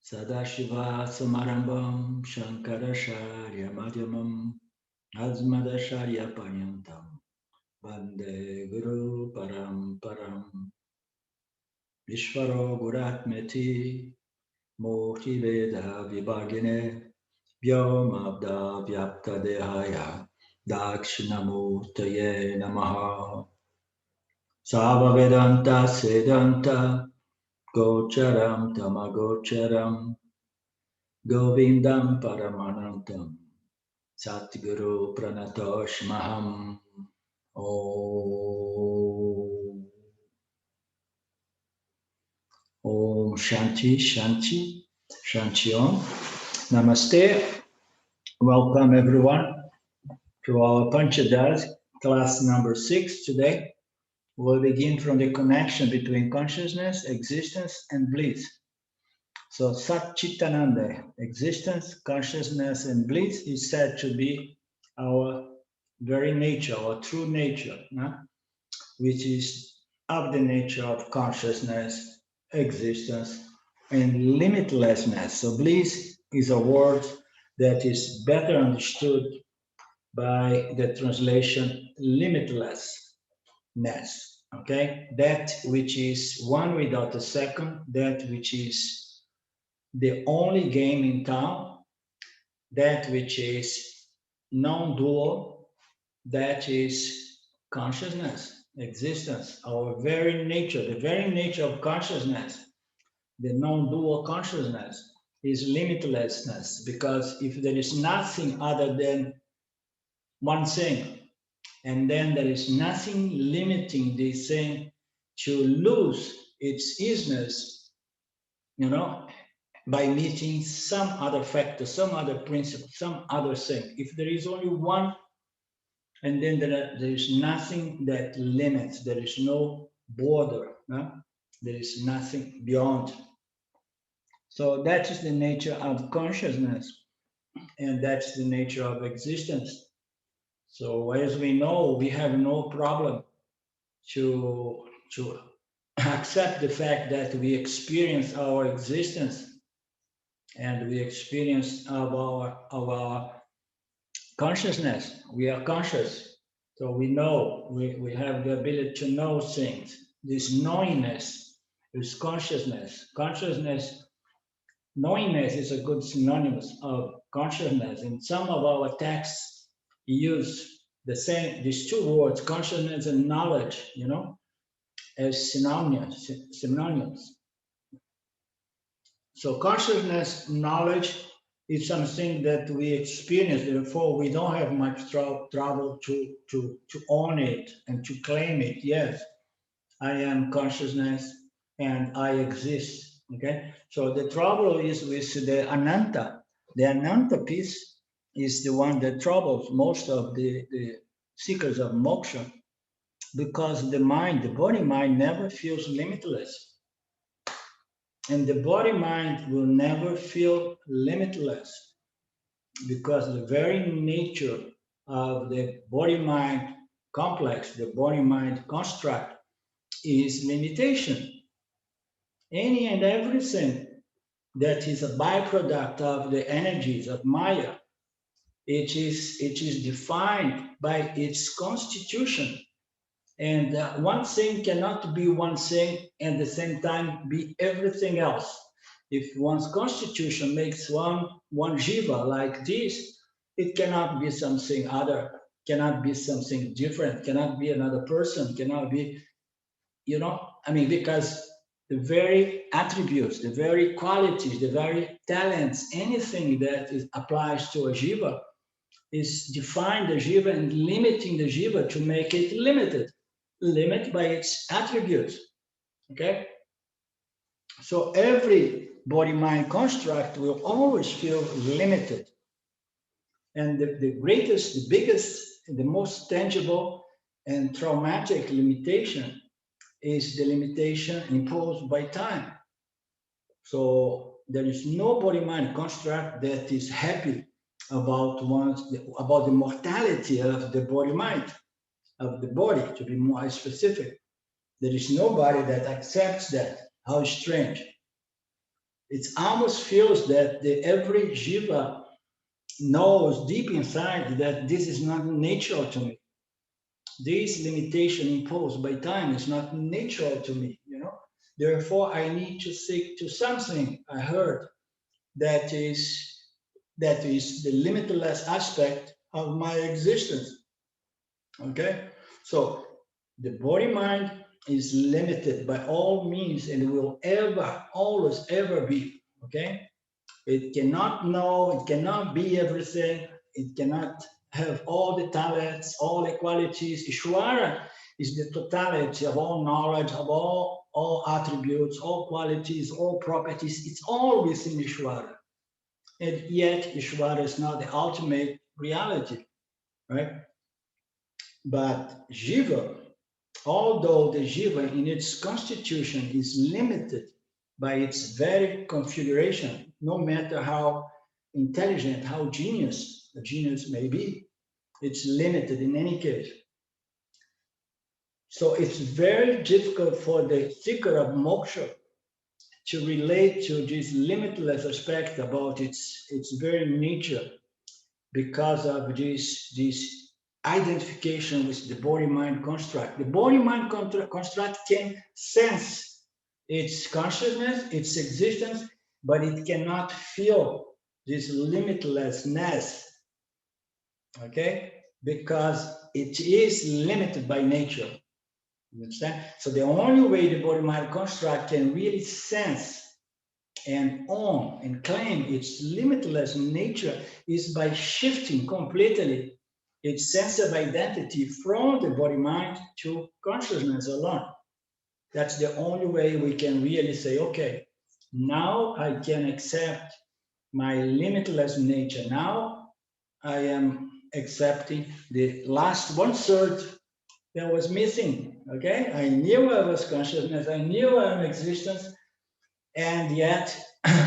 Sadashiva Samarambam Shankaracharya Madhyamam Asmadacharya Paryantam Vande Guru Paramparam Vishvaro Guratmeti Murti Veda Vibhagine Vyomabda Vyapta Dehaya Dakshinamurtaye Namaha Sava Vedanta Sedanta Gocharam Tamagocharam Govindam Paramanantam Satguru Pranatosh Maham Om Om Shanti Shanti Shanti Om Namaste. Welcome everyone to our Panchadasi class number 6 today. We'll begin from the connection between consciousness, existence, and bliss. So Sat Chitananda, existence, consciousness, and bliss is said to be our very nature, our true nature, which is of the nature of consciousness, existence, and limitlessness. So bliss is a word that is better understood by the translation limitlessness. Okay, that which is one without a second, that which is the only game in town, that which is non-dual, that is consciousness, existence, our very nature, the very nature of consciousness, the non-dual consciousness is limitlessness, because if there is nothing other than one thing, and then there is nothing limiting this thing to lose its isness, by meeting some other factor, some other principle, some other thing. If there is only one, and then there is nothing that limits, there is no border, there is nothing beyond. So that is the nature of consciousness, and that's the nature of existence. So as we know, we have no problem to accept the fact that we experience our existence, and we experience of our consciousness. We are conscious, so we know, we have the ability to know things. This knowingness is consciousness. Knowingness is a good synonym of consciousness. In some of our texts, we use these two words, consciousness and knowledge, as synonyms. So consciousness, knowledge is something that we experience. Therefore, we don't have much trouble to own it and to claim it. Yes, I am consciousness and I exist. Okay. So the trouble is with the Ananta. The Ananta piece is the one that troubles most of the seekers of moksha, because the body-mind never feels limitless. And the body-mind will never feel limitless, because the very nature of the body-mind complex, the body-mind construct, is limitation. Any and everything that is a byproduct of the energies of Maya, it is defined by its constitution. And one thing cannot be one thing and at the same time be everything else. If one's constitution makes one jiva like this, it cannot be something other, cannot be something different, cannot be another person, cannot be, because the very attributes, the very qualities, the very talents, anything that applies to a jiva is define the jiva and limiting the jiva to make it limited. Limit by its attributes. Okay, so every body-mind construct will always feel limited, and the greatest, the biggest, the most tangible and traumatic limitation is the limitation imposed by time. So there is no body-mind construct that is happy about the mortality of the body-mind, of the body, to be more specific. There is nobody that accepts that. How strange. It almost feels that every jiva knows deep inside that this is not natural to me. This limitation imposed by time is not natural to me, you know. Therefore, I need to seek to something I heard that is the limitless aspect of my existence. Okay, so the body mind is limited by all means and will ever, always, ever be. Okay, it cannot know, it cannot be everything, it cannot have all the talents, all the qualities. Ishvara is the totality of all knowledge, of all attributes, all qualities, all properties. It's all within Ishvara. And yet Ishvara is not the ultimate reality, right? But Jiva, although the Jiva in its constitution is limited by its very configuration, no matter how intelligent, how genius a genius may be, it's limited in any case. So it's very difficult for the seeker of moksha to relate to this limitless aspect about its very nature, because of this identification with the body-mind construct. The body-mind construct can sense its consciousness, its existence, but it cannot feel this limitlessness, okay? Because it is limited by nature, you understand? So the only way the body-mind construct can really sense and own and claim its limitless nature is by shifting completely its sense of identity from the body-mind to consciousness alone. That's the only way we can really say, okay, now I can accept my limitless nature. Now I am accepting the last 1/3 that was missing, okay? I knew I was consciousness, I knew I am existence, and yet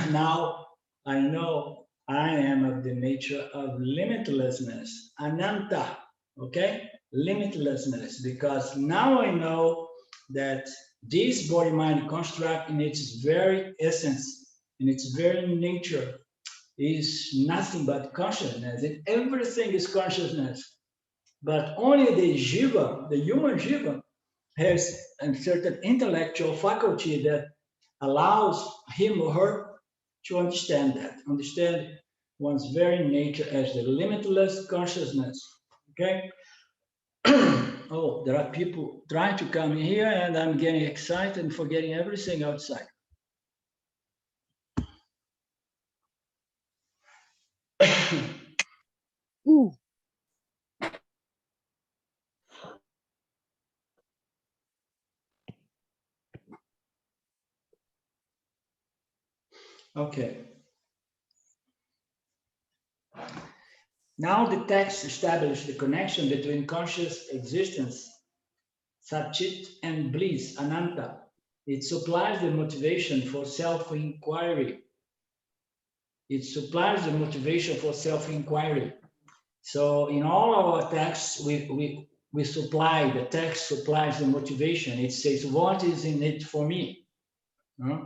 now I know I am of the nature of limitlessness, ananta, okay? Limitlessness, because now I know that this body-mind construct in its very essence, in its very nature, is nothing but consciousness, and everything is consciousness. But only the jiva, the human jiva, has a certain intellectual faculty that allows him or her to understand that, understand one's very nature as the limitless consciousness. Okay? Oh, there are people trying to come here and I'm getting excited and forgetting everything outside. Ooh. Okay. Now the text establishes the connection between conscious existence, Satchit, and bliss, Ananta. It supplies the motivation for self-inquiry. It supplies the motivation for self-inquiry. So in all our texts, we supply, the text supplies the motivation. It says, what is in it for me? Huh?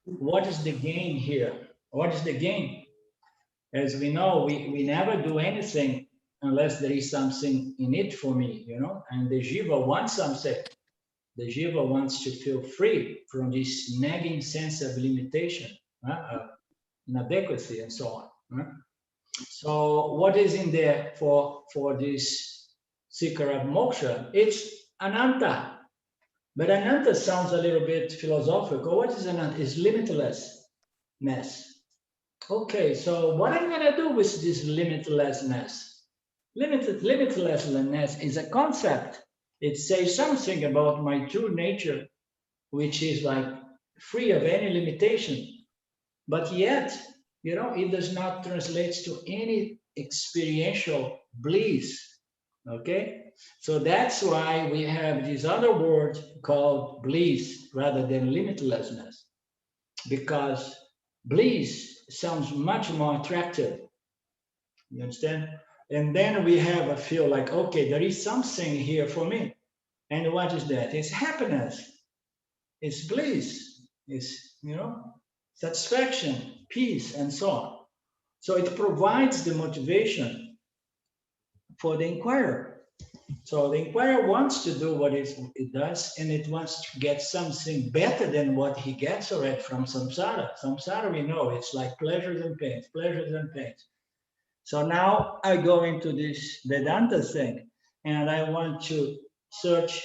What is the gain here? What is the gain? As we know, we never do anything unless there is something in it for me, you know? And the jiva wants something. The jiva wants to feel free from this nagging sense of limitation, inadequacy, and so on. So what is in there for this seeker of moksha? It's ananta. But ananta sounds a little bit philosophical. What is ananta? It's limitlessness. Okay, so what I'm going to do with this limitlessness? Limitlessness is a concept. It says something about my true nature, which is like free of any limitation. But yet, you know, it does not translate to any experiential bliss. Okay, so that's why we have this other word called bliss rather than limitlessness, because bliss sounds much more attractive. You understand? And then we have a feel like, okay, there is something here for me. And what is that? It's happiness. It's bliss. It's, you know, satisfaction, peace, and so on. So it provides the motivation for the inquirer. So the inquirer wants to do what it does, and it wants to get something better than what he gets already from samsara. Samsara, we know, it's like pleasures and pains, pleasures and pains. So now I go into this Vedanta thing, and I want to search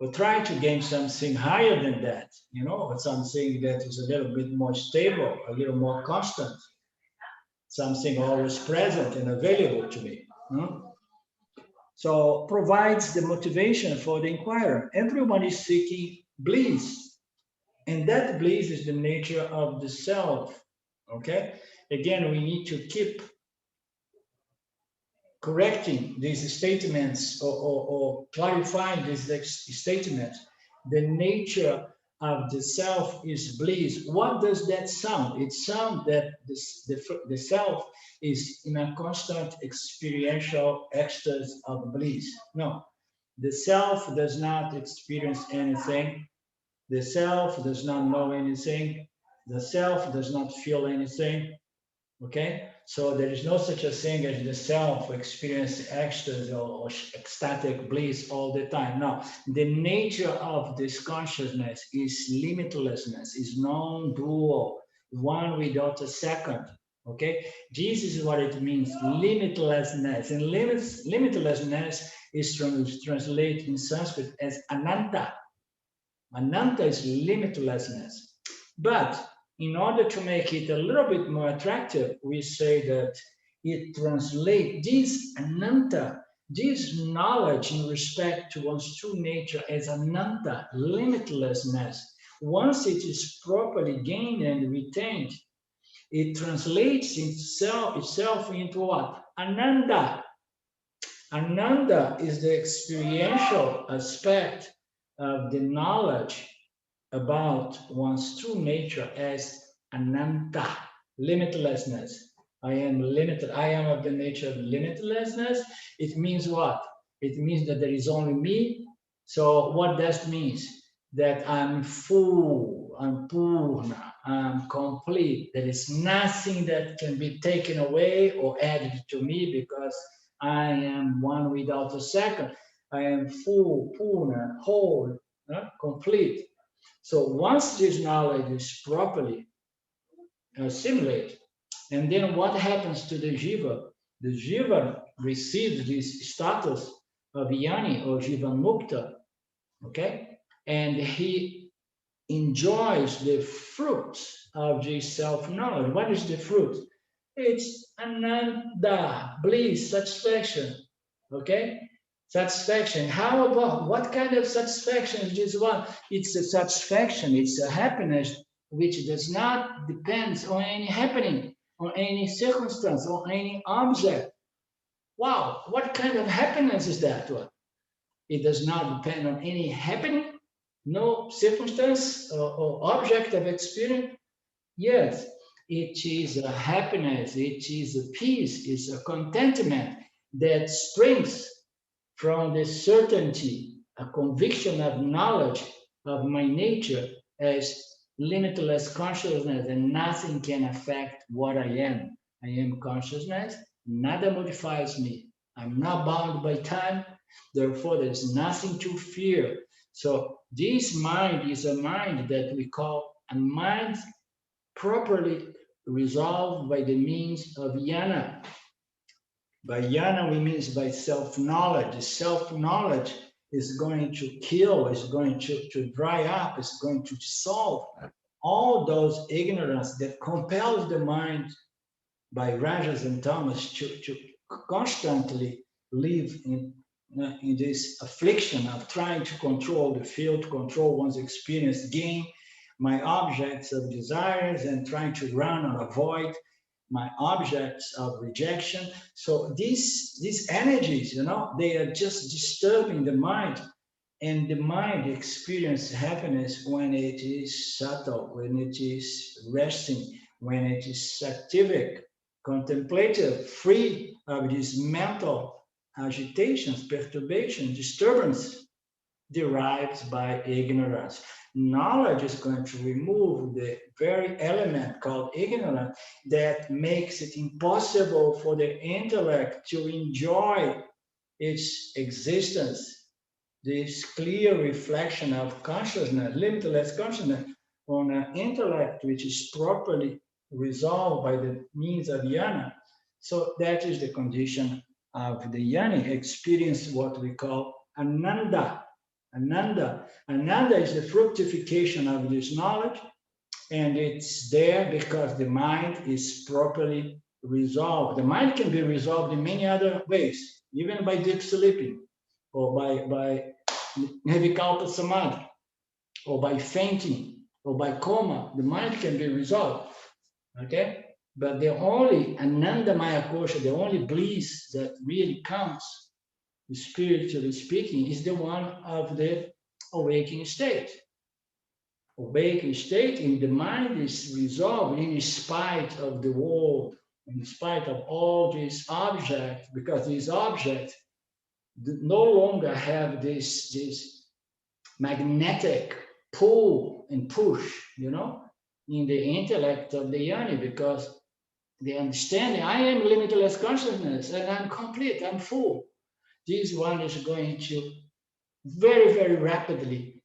or try to gain something higher than that, something that is a little bit more stable, a little more constant, something always present and available to me. So provides the motivation for the inquirer. Everyone is seeking bliss, and that bliss is the nature of the self. Okay, again, we need to keep correcting these statements or clarifying these statements. The nature of the self is bliss. What does that sound? It sounds that the self is in a constant experiential ecstasy of bliss. No, the self does not experience anything. The self does not know anything. The self does not feel anything. Okay, so there is no such a thing as the self experience ecstasy or ecstatic bliss all the time. No, the nature of this consciousness is limitlessness, is non-dual, one without a second. Okay, this is what it means, limitlessness. And limitlessness is translated in Sanskrit as ananta. Ananta is limitlessness. But in order to make it a little bit more attractive, we say that it translates this ananta, this knowledge in respect to one's true nature as ananta, limitlessness. Once it is properly gained and retained, it translates itself into what? Ananda. Ananda is the experiential aspect of the knowledge about one's true nature as ananta, limitlessness. I am limited. I am of the nature of limitlessness. It means what? It means that there is only me. So what does it mean? That I'm full, I'm purna, I'm complete. There is nothing that can be taken away or added to me because I am one without a second. I am full, purna, whole, complete. So once this knowledge is properly assimilated, and then what happens to the jiva? The jiva receives this status of yani or jiva mukta, okay? And he enjoys the fruits of this self-knowledge. What is the fruit? It's ananda, bliss, satisfaction, okay? Satisfaction. How about what kind of satisfaction is this one? It's a satisfaction, it's a happiness which does not depend on any happening, on any circumstance, on any object. Wow, what kind of happiness is that one? It does not depend on any happening, no circumstance or object of experience. Yes, it is a happiness, it is a peace, it's a contentment that springs from the certainty, a conviction of knowledge of my nature as limitless consciousness, and nothing can affect what I am. I am consciousness, nada modifies me. I'm not bound by time, therefore there's nothing to fear. So this mind is a mind that we call a mind properly resolved by the means of jnana. By jnana, we mean by self-knowledge. Self-knowledge is going to kill, is going to dry up, is going to dissolve all those ignorance that compels the mind by Rajas and Tamas to constantly live in this affliction of trying to control the field, to control one's experience, gain my objects of desires, and trying to run or avoid my objects of rejection. So these energies, they are just disturbing the mind, and the mind experiences happiness when it is subtle, when it is resting, when it is sattvic, contemplative, free of these mental agitations, perturbation, disturbance derived by ignorance. knowledge is going to remove the very element called ignorance that makes it impossible for the intellect to enjoy its existence, this clear reflection of consciousness, limitless consciousness, on an intellect which is properly resolved by the means of jnana. So that is the condition of the jnani, experience what we call ananda. Ananda is the fructification of this knowledge, and it's there because the mind is properly resolved. The mind can be resolved in many other ways, even by deep sleeping, or by Nirvikalpa Samadhi, or by fainting, or by coma. The mind can be resolved, okay? But the only Anandamaya Kosha, the only bliss that really counts, spiritually speaking, is the one of the awakening state. Awakened state in the mind is resolved in spite of the world, in spite of all these objects, because these objects no longer have this magnetic pull and push, in the intellect of the jnani, because the understanding, I am limitless consciousness and I'm complete, I'm full. This one is going to very, very rapidly,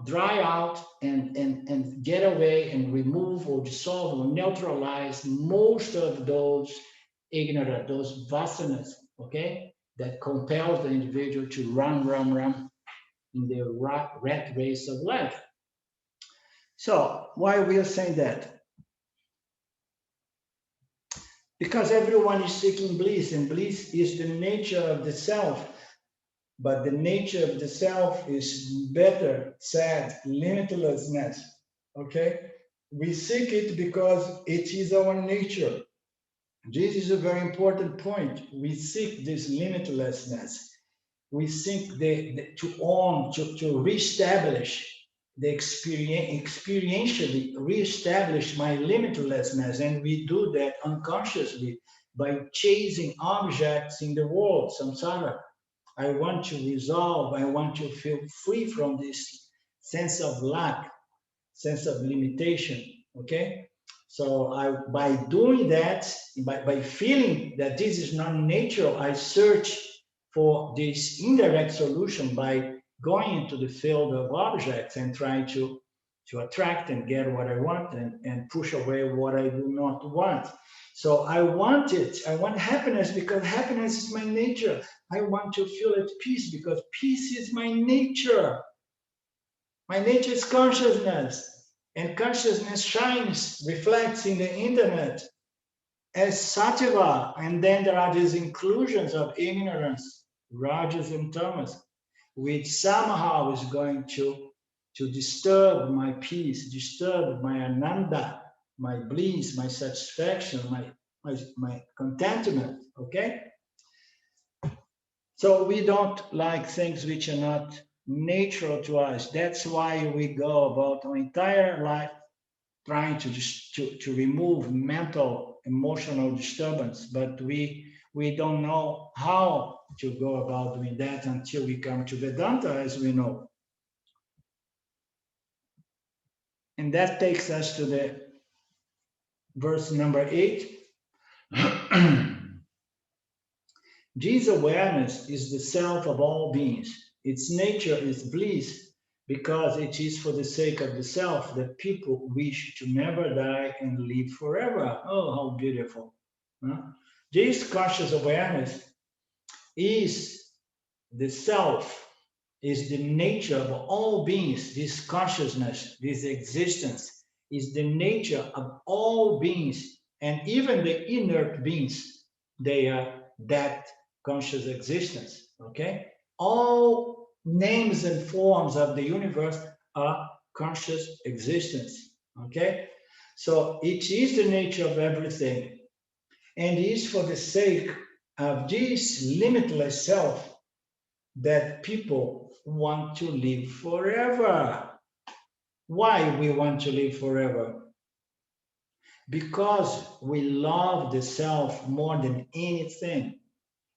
dry out and get away and remove or dissolve or neutralize most of those ignorant, those vasanas, okay, that compels the individual to run in the rat race of life. So why we are saying that? Because everyone is seeking bliss, and bliss is the nature of the self. But the nature of the self is better said, limitlessness. Okay? We seek it because it is our nature. This is a very important point. We seek this limitlessness. We seek to own, to reestablish the experientially reestablish my limitlessness. And we do that unconsciously by chasing objects in the world, samsara. I want to resolve, I want to feel free from this sense of lack, sense of limitation, okay? So by doing that, by feeling that this is not natural, I search for this indirect solution by going into the field of objects and trying to attract and get what I want and push away what I do not want. So I want it. I want happiness because happiness is my nature. I want to feel at peace because peace is my nature. My nature is consciousness. And consciousness shines, reflects in the internet as sattva. And then there are these inclusions of ignorance, rajas and tamas, which somehow is going to disturb my peace, disturb my ananda, my bliss, my satisfaction, my contentment, okay? So we don't like things which are not natural to us. That's why we go about our entire life trying to remove mental, emotional disturbance, but we don't know how to go about doing that until we come to Vedanta, as we know. And that takes us to the verse number 8. This awareness is the self of all beings. Its nature is bliss because it is for the sake of the self that people wish to never die and live forever. Oh, how beautiful. This conscious awareness is the self, is the nature of all beings. This consciousness, this existence is the nature of all beings, and even the inert beings, they are that conscious existence, okay? All names and forms of the universe are conscious existence, okay? So it is the nature of everything, and it is for the sake of this limitless self that people want to live forever. Why we want to live forever? Because we love the self more than anything.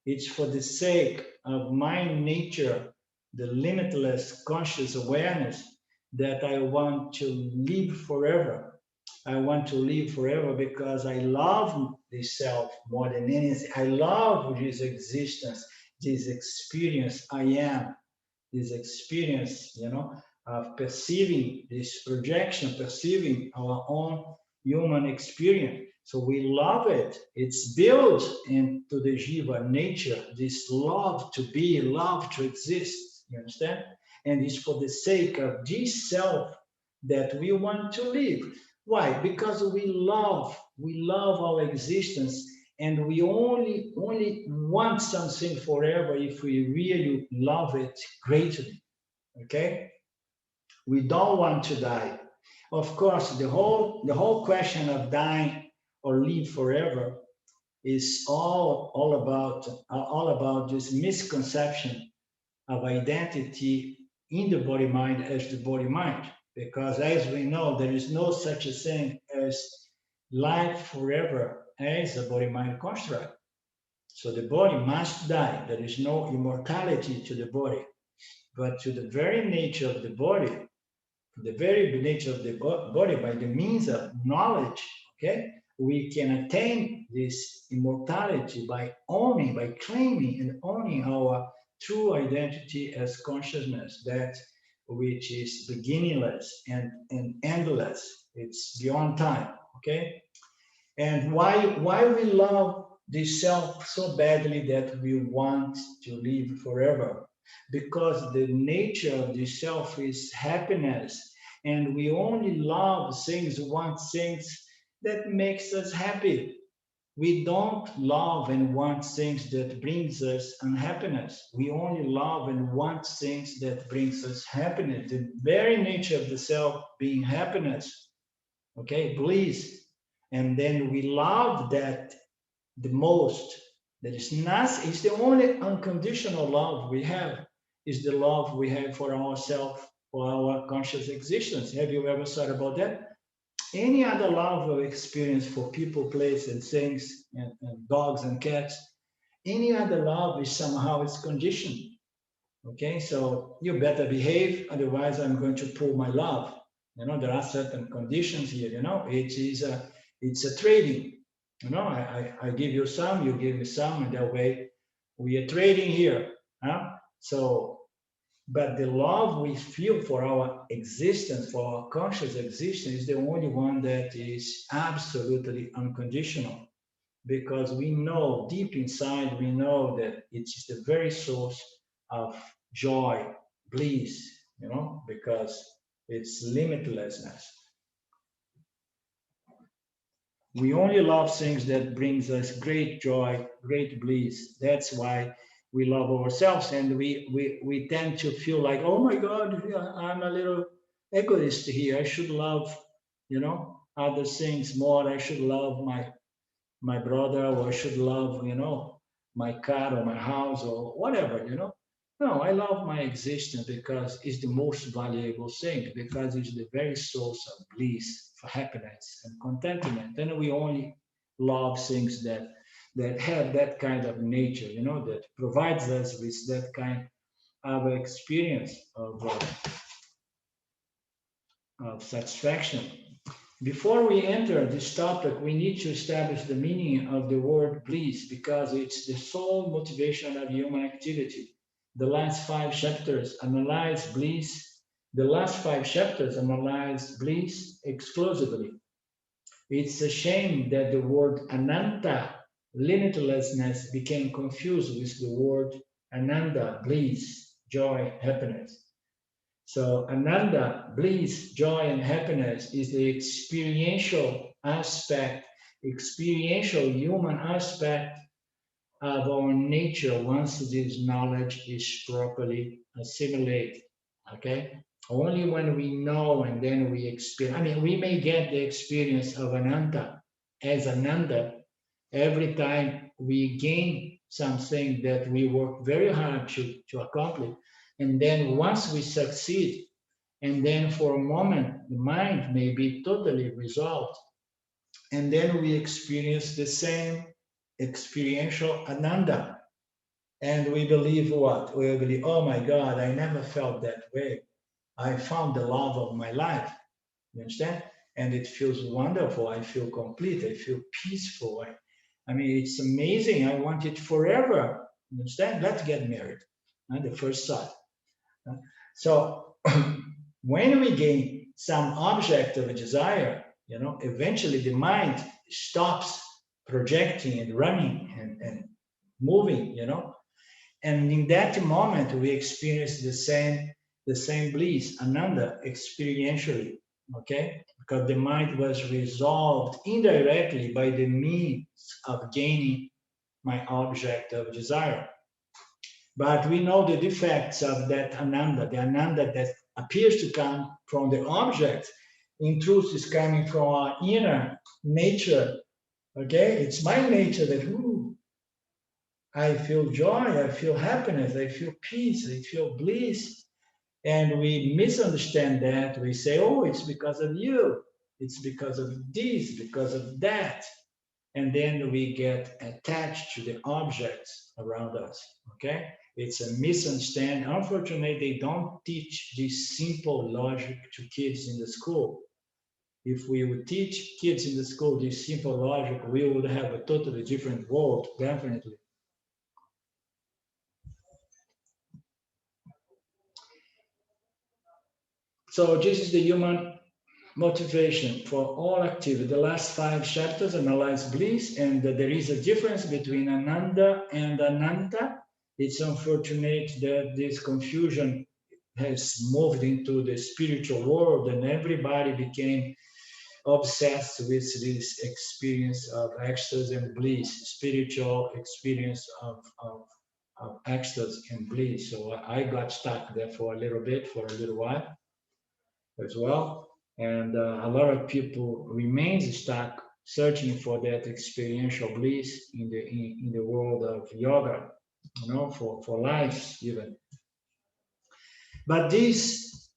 It's for the sake of my nature, the limitless conscious awareness, that I want to live forever. I want to live forever because I love this self more than anything. I love this existence, this experience I am, this experience, of perceiving this projection, perceiving our own human experience. So we love it. It's built into the Jiva nature, this love to be, love to exist. You understand? And it's for the sake of this self that we want to live. Why? Because we love our existence, and we only want something forever if we really love it greatly. Okay? We don't want to die. Of course, the whole question of dying or live forever is all about this misconception of identity in the body mind as the body mind. Because as we know, there is no such a thing as life forever as a body mind construct. So the body must die. There is no immortality to the body. But to the very nature of the body, the very nature of the body, by the means of knowledge, okay, we can attain this immortality by owning, by claiming and owning our true identity as consciousness, that which is beginningless and endless. It's beyond time, okay? And why we love this self so badly that we want to live forever? Because the nature of the self is happiness, and we only love things, want things that makes us happy. We don't love and want things that brings us unhappiness. We only love and want things that brings us happiness. The very nature of the self being happiness, okay, bliss. And then we love that the most. That is not, it's the only unconditional love we have, is the love we have for ourselves, for our conscious existence. Have you ever thought about that? Any other love or experience for people, place, and things, and dogs and cats, any other love is somehow it's conditioned. Okay, so you better behave, otherwise I'm going to pull my love. There are certain conditions here. It's a trading. I give you some, you give me some, and that way we are trading here. Huh? So, but the love we feel for our existence, for our conscious existence, is the only one that is absolutely unconditional, because we know deep inside, we know that it is the very source of joy, bliss, because it's limitlessness. We only love things that brings us great joy, great bliss. That's why we love ourselves, and we tend to feel like, oh my God, I'm a little egoist here. I should love, other things more. I should love my brother, or I should love, my car or my house or whatever. No, I love my existence because it's the most valuable thing, because it's the very source of bliss, for happiness and contentment. And we only love things that have that kind of nature, that provides us with that kind of experience of satisfaction. Before we enter this topic, we need to establish the meaning of the word bliss, because it's the sole motivation of human activity. The last five chapters analyze bliss. The last five chapters analyze bliss exclusively. It's a shame that the word ananta, limitlessness, became confused with the word ananda, bliss, joy, happiness. So ananda, bliss, joy, and happiness is the experiential aspect, experiential human aspect of our nature once this knowledge is properly assimilated. Okay? Only when we know and then we experience. I mean, we may get the experience of ananda as ananda every time we gain something that we work very hard to accomplish. And then once we succeed, and then for a moment, the mind may be totally resolved. And then we experience the same experiential ananda. And we believe what? We believe, oh my God, I never felt that way. I found the love of my life. You understand? And it feels wonderful. I feel complete. I feel peaceful. I mean, it's amazing. I want it forever. You understand? Let's get married. The first thought. So when we gain some object of a desire, eventually the mind stops projecting and running and moving, and in that moment we experience the same bliss, ananda, experientially, okay? Because the mind was resolved indirectly by the means of gaining my object of desire. But we know the defects of that ananda, the ananda that appears to come from the object, in truth is coming from our inner nature. Okay, it's my nature that, I feel joy, I feel happiness, I feel peace, I feel bliss. And we misunderstand that. We say, oh, it's because of you, it's because of this, because of that. And then we get attached to the objects around us. Okay, it's a misunderstanding. Unfortunately, they don't teach this simple logic to kids in the school. If we would teach kids in the school this simple logic, we would have a totally different world, definitely. So this is the human motivation for all activity. The last 5 chapters analyze bliss, and there is a difference between ananda and ananta. It's unfortunate that this confusion has moved into the spiritual world, and everybody became obsessed with this experience of ecstasy and bliss, spiritual experience of ecstasy and bliss. So I got stuck there for a little while as well. And a lot of people remain stuck searching for that experiential bliss in the world of yoga, for lives even. But this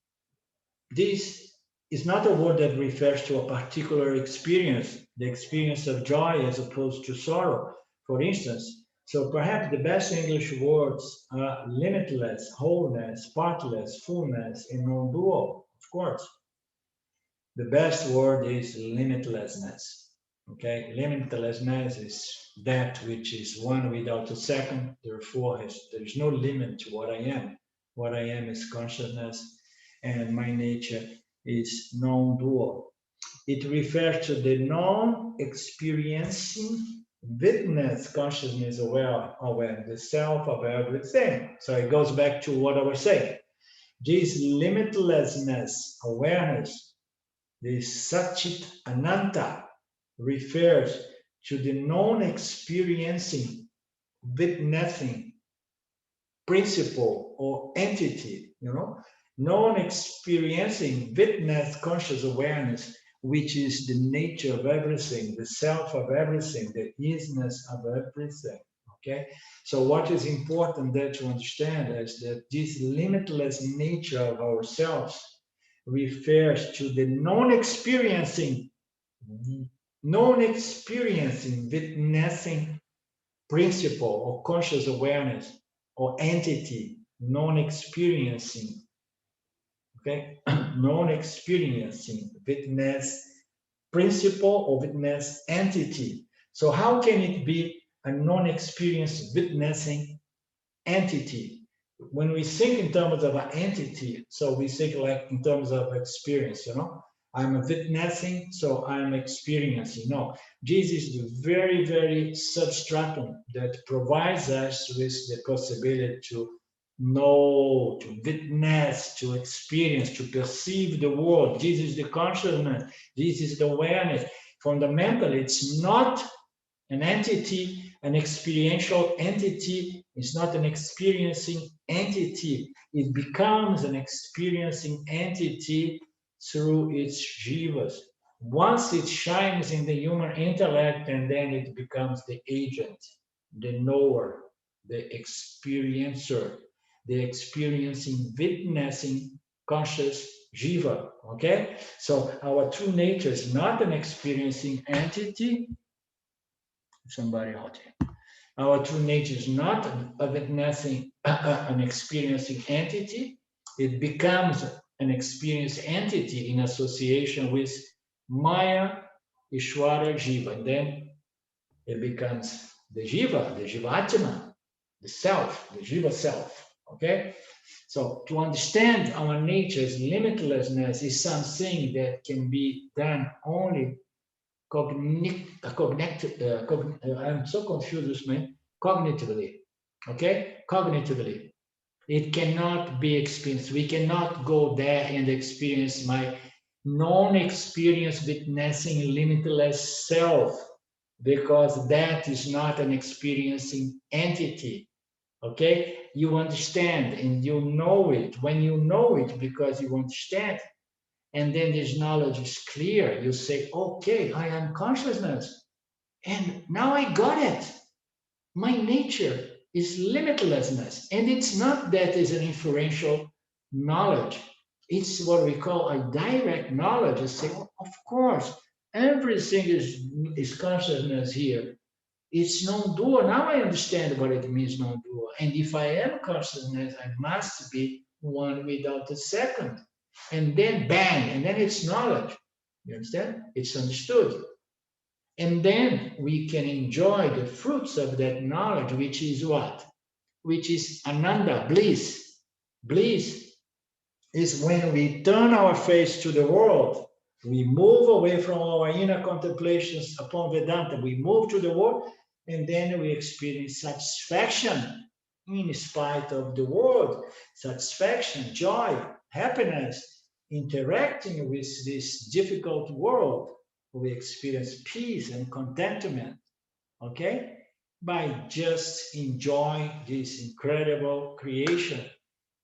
is not a word that refers to a particular experience, the experience of joy as opposed to sorrow, for instance. So perhaps the best English words are limitless, wholeness, partless, fullness, and non-dual, of course. The best word is limitlessness. Okay, limitlessness is that which is one without a second. Therefore, there is no limit to what I am. What I am is consciousness, and my nature is non-dual. It refers to the non-experiencing witness, consciousness, aware, the self-aware everything. So it goes back to what I was saying. This limitlessness, awareness, the Satchit Ananta, refers to the non-experiencing, witnessing principle or entity, non-experiencing witness conscious awareness, which is the nature of everything, the self of everything, the isness of everything. Okay, so what is important there to understand is that this limitless nature of ourselves refers to the non-experiencing witnessing principle or conscious awareness or entity, non-experiencing, okay, non-experiencing witness principle or witness entity. So how can it be a non-experienced witnessing entity? When we think in terms of an entity, so we think like in terms of experience, I'm witnessing, so I'm experiencing. No, this is the very, very substratum that provides us with the possibility to know, to witness, to experience, to perceive the world. This is the consciousness, this is the awareness. Fundamentally, it's not an entity, an experiential entity. Is not an experiencing entity. It becomes an experiencing entity through its jivas. Once it shines in the human intellect, and then it becomes the agent, the knower, the experiencer, the experiencing, witnessing, conscious jiva. Okay? So our true nature is not an experiencing entity. Somebody out there. Our true nature is not a witnessing, an experiencing entity. It becomes an experienced entity in association with Maya, Ishwara, Jiva. And then it becomes the Jivatma, the self, the Jiva self. Okay? So to understand our nature's limitlessness is something that can be done only I'm so confused with me, cognitively. Okay? Cognitively. It cannot be experienced. We cannot go there and experience my non-experience witnessing limitless self, because that is not an experiencing entity. Okay? You understand and you know it. When you know it because you understand, and then this knowledge is clear, you say, okay, I am consciousness. And now I got it. My nature is limitlessness. And it's not that it's an inferential knowledge. It's what we call a direct knowledge. You say, oh, of course, everything is consciousness here. It's non-dual. Now I understand what it means, non-dual. And if I am consciousness, I must be one without a second. And then bang, and then it's knowledge. You understand? It's understood. And then we can enjoy the fruits of that knowledge, which is what? Which is ananda, bliss. Bliss is when we turn our face to the world, we move away from our inner contemplations upon Vedanta, we move to the world, and then we experience satisfaction in spite of the world, satisfaction, joy, happiness, interacting with this difficult world. We experience peace and contentment, okay? By just enjoying this incredible creation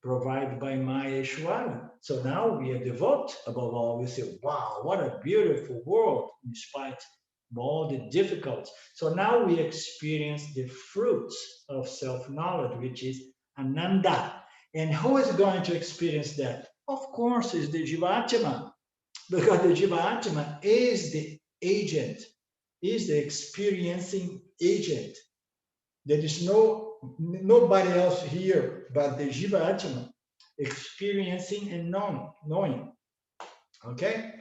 provided by Maya Ishwara. So now we are devout above all. We say, wow, what a beautiful world in spite of all the difficulties. So now we experience the fruits of self-knowledge, which is Ananda. And who is going to experience that? Of course, is the Jivatma, because the Jivatma is the agent, is the experiencing agent. There is nobody else here but the Jivatma experiencing and knowing. Okay?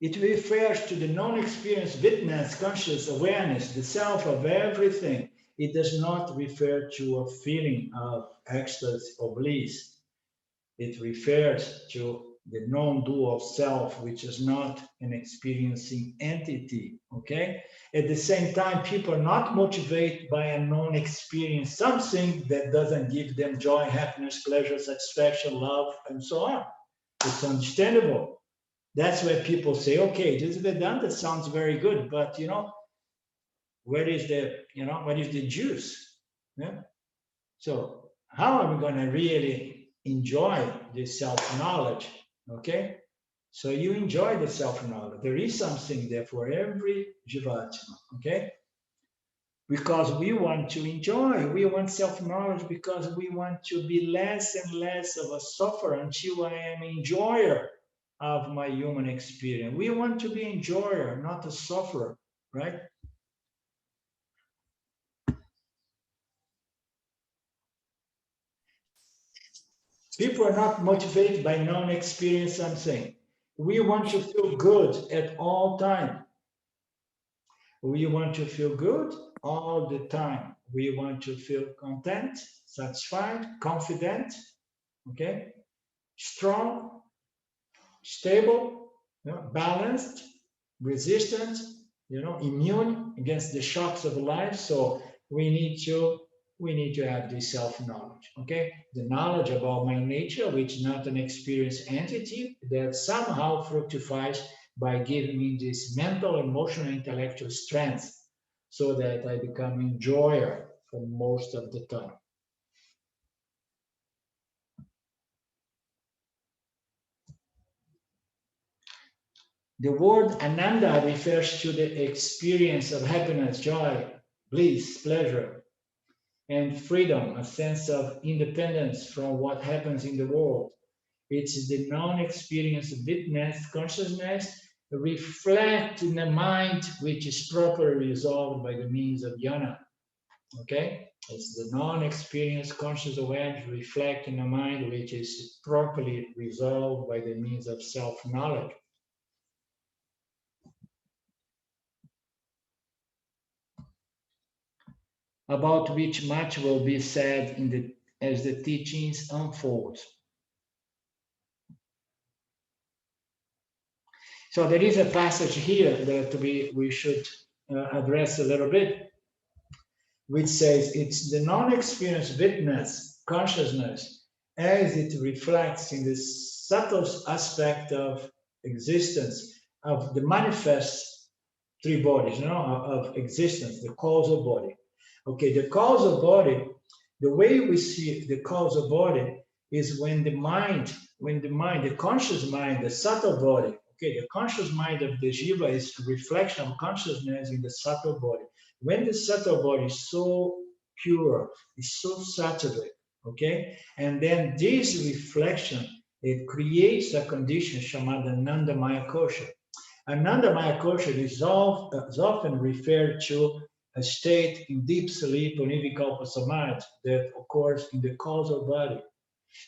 It refers to the non-experienced witness, conscious awareness, the self of everything. It does not refer to a feeling of ecstasy or bliss. It refers to the non-dual self, which is not an experiencing entity, okay? At the same time, people are not motivated by a non-experience, something that doesn't give them joy, happiness, pleasure, satisfaction, love, and so on. It's understandable. That's where people say, okay, this Vedanta sounds very good, but where is the juice? Yeah? So how are we going to really enjoy this self-knowledge? Okay, so you enjoy the self-knowledge. There is something there for every Jivatma. Okay, because we want to enjoy, we want self-knowledge because we want to be less and less of a sufferer until I am enjoyer of my human experience. We want to be enjoyer, not a sufferer, right? People are not motivated by non-experience something. We want to feel good at all time. We want to feel good all the time. We want to feel content, satisfied, confident, okay? Strong, stable, balanced, resistant, immune against the shocks of life. So we need to have this self-knowledge, okay? The knowledge about my nature, which is not an experienced entity, that somehow fructifies by giving me this mental, emotional, intellectual strength so that I become enjoyer for most of the time. The word ananda refers to the experience of happiness, joy, bliss, pleasure, and freedom, a sense of independence from what happens in the world. It's the non-experienced witness consciousness reflect in a mind which is properly resolved by the means of jnana. Okay, it's the non-experienced conscious awareness reflecting a mind which is properly resolved by the means of self-knowledge. About which much will be said as the teachings unfold. So there is a passage here that we should address a little bit, which says it's the non-experienced witness consciousness as it reflects in the subtlest aspect of existence of the manifest three bodies, of existence, the causal body. Okay, the causal body, the way we see the causal body is when the the conscious mind, the subtle body, okay, the conscious mind of the jiva is a reflection of consciousness in the subtle body. When the subtle body is so pure, is so saturated, okay, and then this reflection, it creates a condition called Anandamaya kosha. Anandamaya kosha is often referred to a state in deep sleep or nivikalpa samadhi that occurs in the causal body.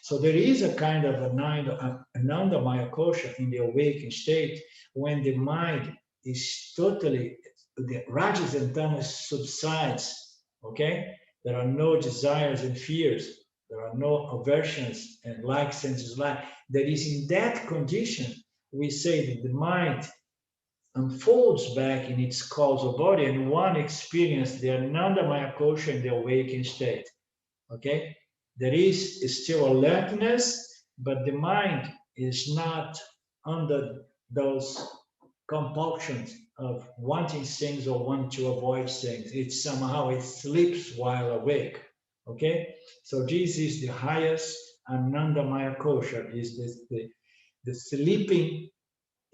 So there is a kind of Anandamaya kosha in the awakened state when the mind is totally, the rajas and tamas subsides, okay? There are no desires and fears. There are no aversions and likes and dislikes. That is in that condition, we say that the mind unfolds back in its causal body and one experiences the Anandamaya kosha in the awakened state. Okay? There is still alertness, but the mind is not under those compulsions of wanting things or want to avoid things. It sleeps while awake. Okay? So this is the highest Anandamaya kosha, is the sleeping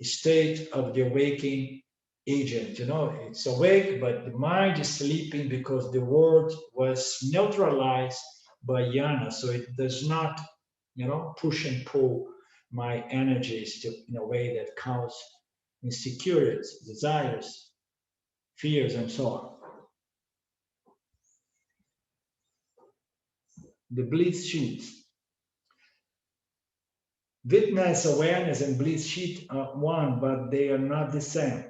state of the awakening agent. It's awake, but the mind is sleeping because the world was neutralized by jnana. So it does not, push and pull my energies in a way that causes insecurities, desires, fears, and so on. The bliss sheets. Witness, awareness, and bliss sheet are one, but they are not the same.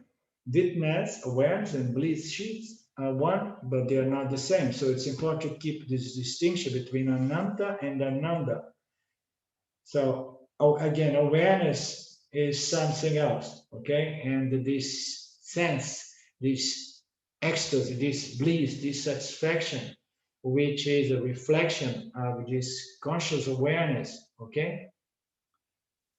Witness, awareness, and bliss sheets are one, but they are not the same. So it's important to keep this distinction between Ananta and Ananda. So again, awareness is something else, okay? And this sense, this ecstasy, this bliss, this satisfaction, which is a reflection of this conscious awareness, okay?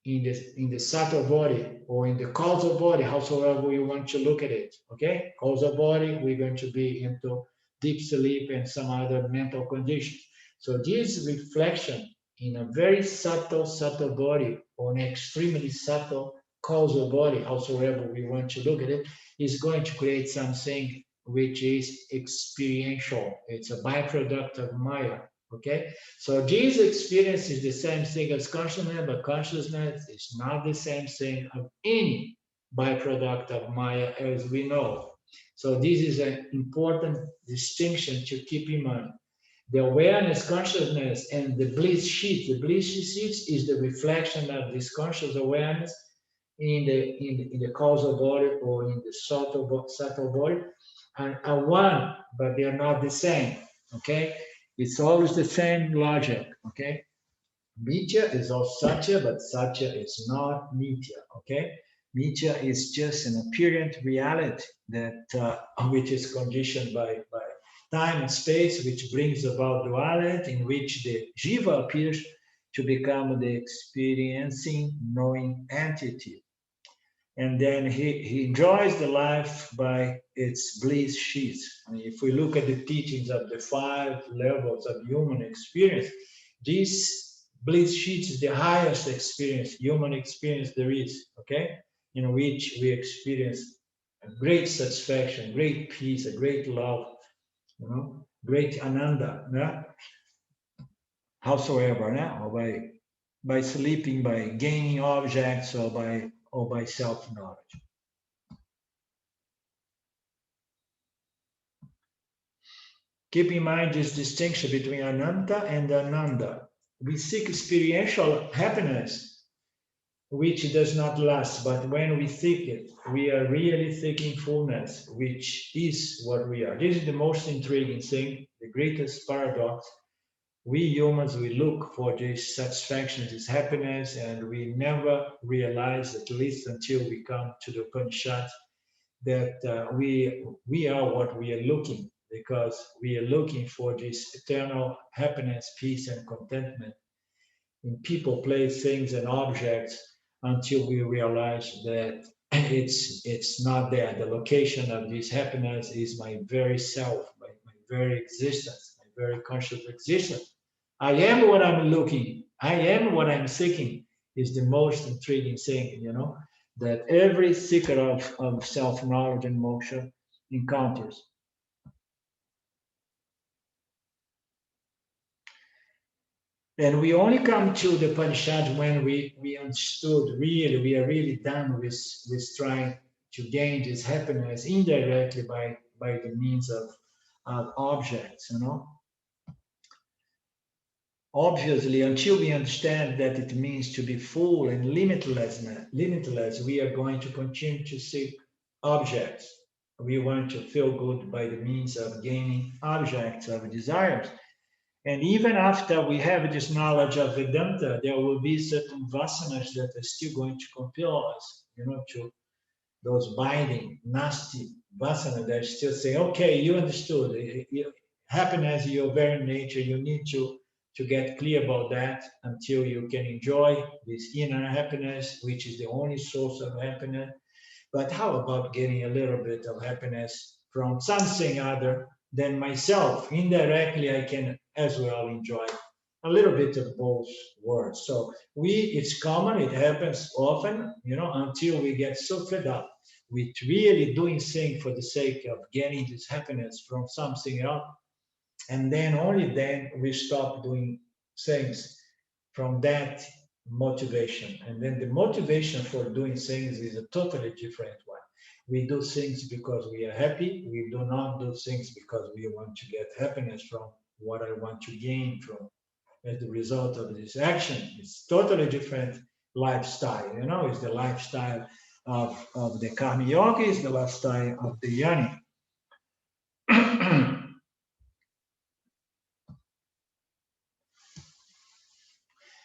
In the subtle body or in the causal body, howsoever you want to look at it. Okay, causal body, we're going to be into deep sleep and some other mental conditions. So this reflection in a very subtle body or an extremely subtle causal body, howsoever we want to look at it, is going to create something which is experiential. It's a byproduct of Maya. Okay, so this experience is the same thing as consciousness, but consciousness is not the same thing of any byproduct of Maya as we know. So this is an important distinction to keep in mind. The awareness, consciousness, and the bliss sheet. The bliss sheet is the reflection of this conscious awareness in the causal body or in the subtle body, and are one, but they are not the same. Okay, it's always the same logic. Okay, Mithya is also Satya, but Satya is not Mithya. Okay, Mithya is just an apparent reality that which is conditioned by time and space, which brings about duality, in which the jiva appears to become the experiencing, knowing entity. And then he enjoys the life by its bliss sheets. I mean, if we look at the teachings of the 5 levels of human experience, this bliss sheets is the highest experience, human experience there is, okay? In which we experience a great satisfaction, great peace, a great love, great ananda, yeah? Howsoever, yeah? Or by sleeping, by gaining objects, or by self-knowledge. Keep in mind this distinction between Ananta and Ananda. We seek experiential happiness, which does not last, but when we seek it, we are really seeking fullness, which is what we are. This is the most intriguing thing, the greatest paradox. We humans, we look for this satisfaction, this happiness, and we never realize, at least until we come to the Upanishad, that we are what we are looking, because we are looking for this eternal happiness, peace, and contentment in people, place, things, and objects, until we realize that it's not there. The location of this happiness is my very self, my very existence, my very conscious existence. I am what I'm looking. I am what I'm seeking. Is the most intriguing thing, that every seeker of self-knowledge and moksha encounters. And we only come to the Upanishad when we understood really, we are really done with trying to gain this happiness indirectly by the means of objects. Obviously, until we understand that it means to be full and limitless, we are going to continue to seek objects. We want to feel good by the means of gaining objects of desires. And even after we have this knowledge of Vedanta, there will be certain vasanas that are still going to compel us, to those binding, nasty vasanas that still say, okay, you understood. Happiness is your very nature. You need to get clear about that until you can enjoy this inner happiness, which is the only source of happiness. But how about getting a little bit of happiness from something other than myself? Indirectly, I can as well enjoy a little bit of both worlds. So it's common, it happens often, until we get so fed up with really doing things for the sake of getting this happiness from something else. And then only then we stop doing things from that motivation. And then the motivation for doing things is a totally different one. We do things because we are happy. We do not do things because we want to get happiness from what I want to gain from as the result of this action. It's totally different lifestyle. It's the lifestyle of the karma yogi, it's the lifestyle of the yani.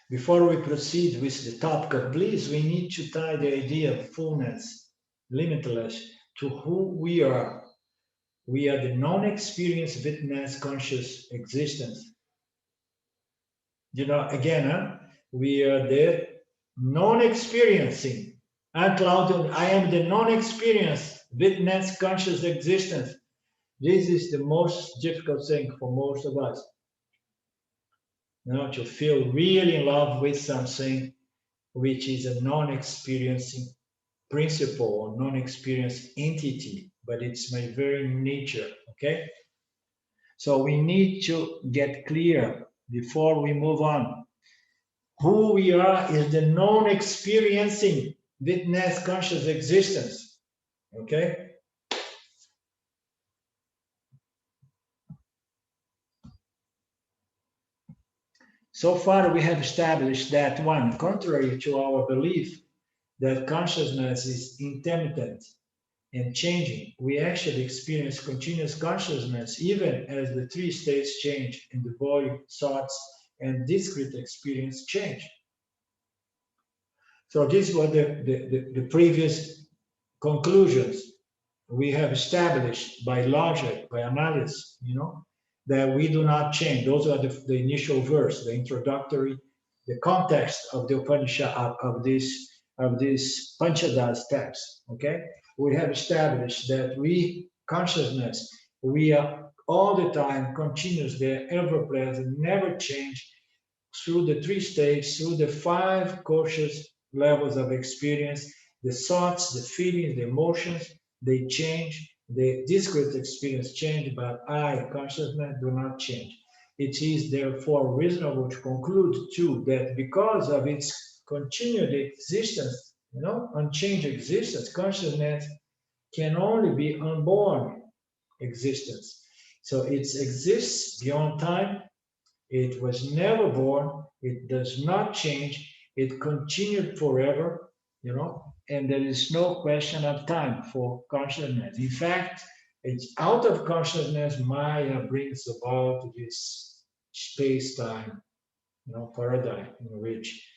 Before we proceed with the topic of bliss, we need to tie the idea of fullness, limitless, to who we are. We are the non-experienced witness conscious existence. Again, we are the non-experiencing. Claudio, I am the non-experienced witness conscious existence. This is the most difficult thing for most of us. To feel really in love with something which is a non-experiencing principle or non-experienced entity, but it's my very nature, okay? So we need to get clear before we move on. Who we are is the non-experiencing witness conscious existence, okay? So far we have established that one, contrary to our belief that consciousness is intermittent and changing, we actually experience continuous consciousness even as the three states change in the body, thoughts, and discrete experience change. So these were the previous conclusions we have established by logic, by analysis, that we do not change. Those are the initial verse, the introductory, the context of the Upanishad, of this Panchadasi text, okay? We have established that consciousness, we are all the time continuous, they're ever present, never change, through the three states, through the five conscious levels of experience, the thoughts, the feelings, the emotions, they change, the discrete experience change, but I, consciousness, do not change. It is therefore reasonable to conclude too that because of its continued existence, unchanged existence, consciousness can only be unborn existence. So it exists beyond time. It was never born. It does not change. It continued forever, and there is no question of time for consciousness. In fact, it's out of consciousness Maya brings about this space-time, paradigm in which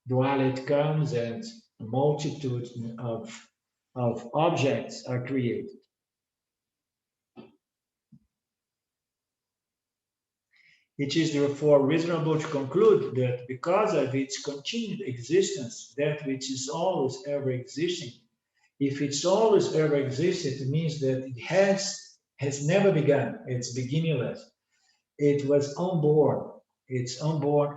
duality comes and a multitude of objects are created. It is therefore reasonable to conclude that because of its continued existence, that which is always ever existing, if it's always ever existed, it means that it has never begun. It's beginningless. It was unborn. It's unborn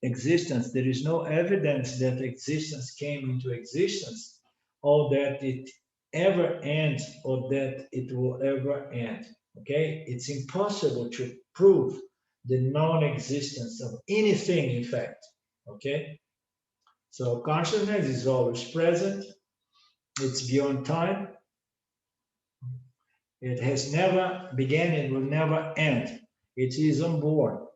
existence. There is no evidence that existence came into existence, or that it ever ends, or that it will ever end. Okay? It's impossible to prove the non-existence of anything, in fact. Okay? So consciousness is always present. It's beyond time. It has never begun and will never end. It is unborn.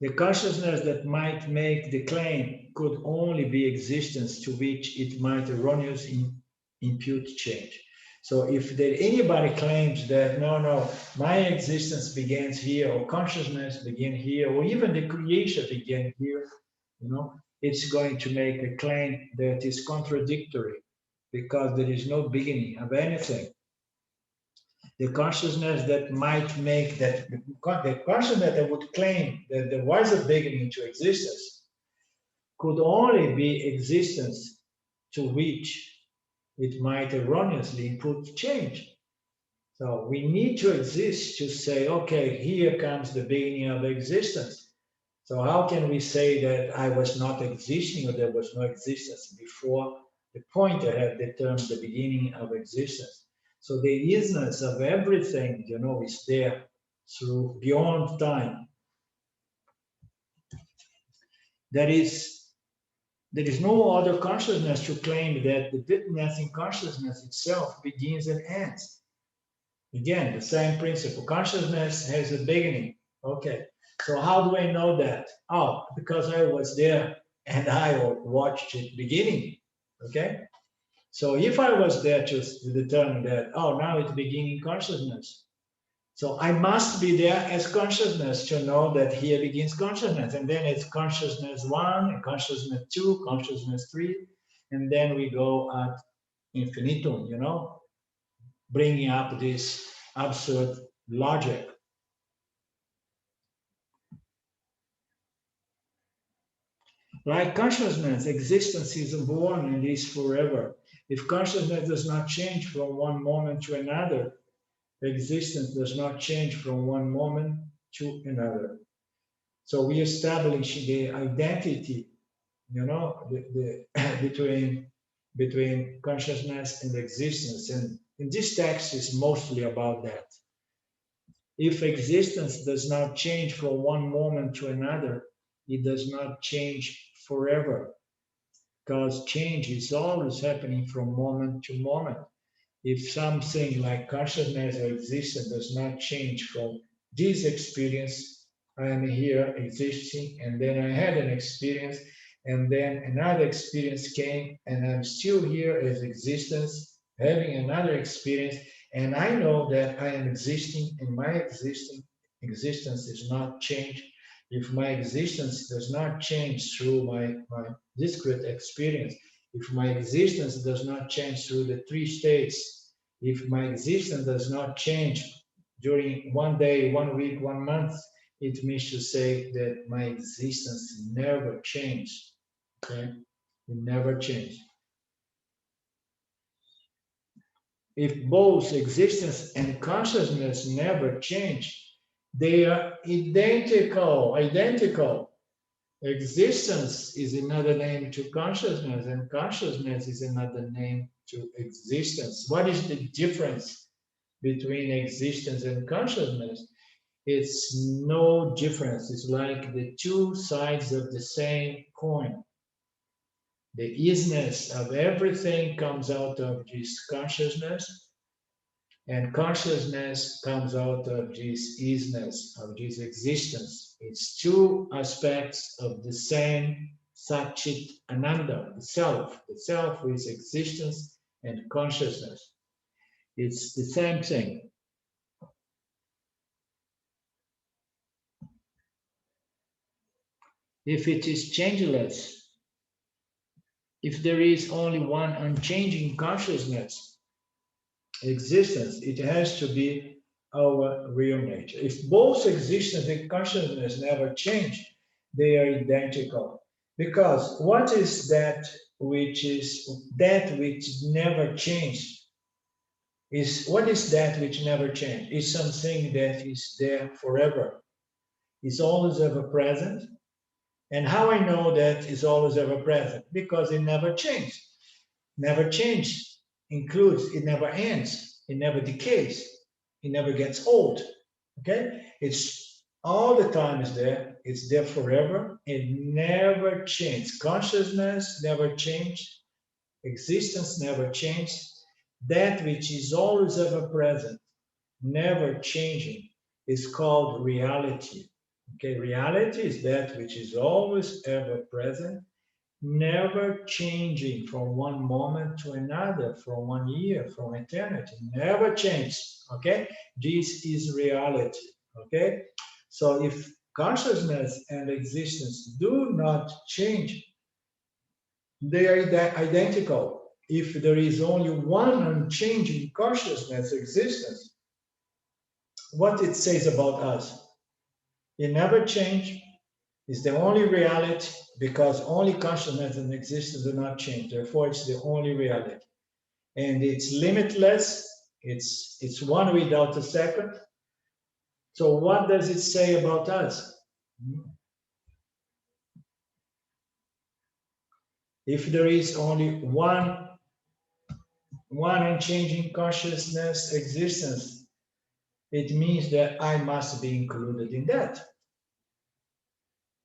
The consciousness that might make the claim could only be existence to which it might erroneously impute change. So if anybody claims that, no, my existence begins here, or consciousness began here, or even the creation began here, it's going to make a claim that is contradictory because there is no beginning of anything. The consciousness that might make that, the consciousness that would claim that there was a beginning to existence could only be existence to which it might erroneously impute change. So we need to exist to say, okay, here comes the beginning of existence. So how can we say that I was not existing or there was no existence before the pointer had determined the beginning of existence? So the isness of everything, is there through beyond time. There is no other consciousness to claim that the witnessing consciousness itself begins and ends. Again, the same principle. Consciousness has a beginning. Okay, so how do I know that? Oh, because I was there and I watched it beginning. Okay, so if I was there to determine that, oh, now it's beginning consciousness. So I must be there as consciousness to know that here begins consciousness. And then it's consciousness 1, and consciousness 2, consciousness 3. And then we go at infinitum, bringing up this absurd logic. Like consciousness, existence is unborn and is forever. If consciousness does not change from one moment to another, existence does not change from one moment to another. So we establish the identity, the between consciousness and existence. And this text is mostly about that. If existence does not change from one moment to another, it does not change forever, because change is always happening from moment to moment. If something like consciousness or existence does not change from this experience, I am here existing, and then I had an experience, and then another experience came, and I'm still here as existence, having another experience, and I know that I am existing, and my existence is not changed. If my existence does not change through my discrete experience, if my existence does not change through the 3 states, if my existence does not change during 1 day, 1 week, 1 month, it means to say that my existence never changed. Okay? It never changed. If both existence and consciousness never change, they are identical. Existence is another name to consciousness, and consciousness is another name to existence. What is the difference between existence and consciousness? It's no difference. It's like the 2 sides of the same coin. The isness of everything comes out of this consciousness, And consciousness comes out of this isness, of this existence. It's two aspects of the same Satchit Ananda, the self. The self is existence and consciousness. It's the same thing. If it is changeless, if there is only one unchanging consciousness, existence, it has to be our real nature. If both existence and consciousness never change, they are identical. Because what is that which never changed? Is what is that which never changed? Is something that is there forever. It's always ever present. And how I know that is always ever present? Because it never changed. Never changed includes it never ends, it never decays, it never gets old. Okay? It's all the time is there, it's there forever, it never changed. Consciousness never changed, existence never changed. That which is always ever present, never changing, is called reality. Okay, reality is that which is always ever present, never changing from one moment to another, from 1 year, from eternity, never changes. Okay, this is reality. Okay, so if consciousness and existence do not change, they are identical. If there is only one unchanging consciousness, existence, what it says about us, it never changes, is the only reality, because only consciousness and existence do not change. Therefore, it's the only reality. And it's limitless. It's one without a second. So what does it say about us? If there is only one unchanging consciousness existence, it means that I must be included in that.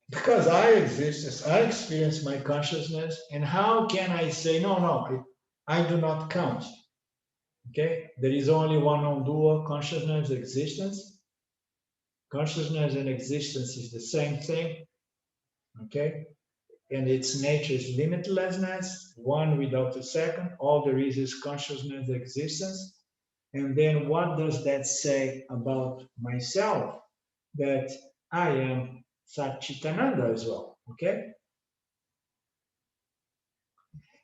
Because I exist, I experience my consciousness, and how can I say, no, I do not count? Okay, there is only one non-dual consciousness, existence. Consciousness and existence is the same thing. Okay, and its nature is limitlessness, one without a second. All there is consciousness, existence. And then what does that say about myself? That I am Satchitananda as well. Okay,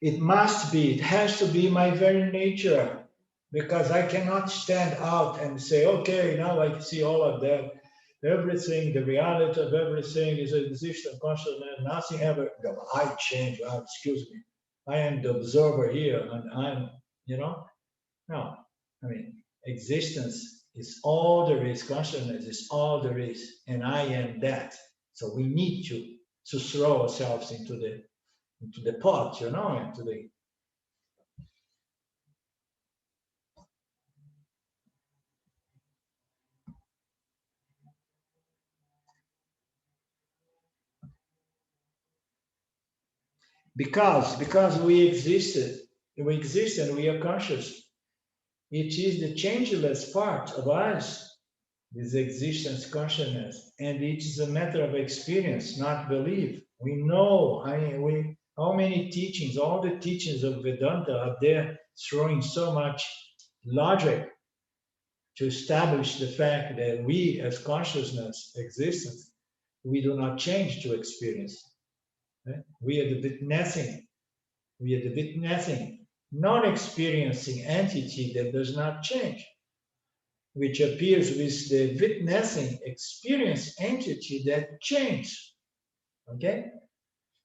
it must be, it has to be my very nature, because I cannot stand out and say, okay, now I see all of that. Everything, the reality of everything is existent, consciousness, nothing ever. I change, excuse me. I am the observer here, and I'm, no. I mean, existence is all there is, consciousness is all there is, and I am that. So we need to throw ourselves into the pot, into the. Because we exist and we are conscious. It is the changeless part of us, this existence consciousness, and it is a matter of experience, not belief. We know, how many teachings, all the teachings of Vedanta are there throwing so much logic to establish the fact that we as consciousness, existence, we do not change to experience. We are the witnessing. We are the witnessing, non-experiencing entity that does not change, which appears with the witnessing experience entity that changes. Okay?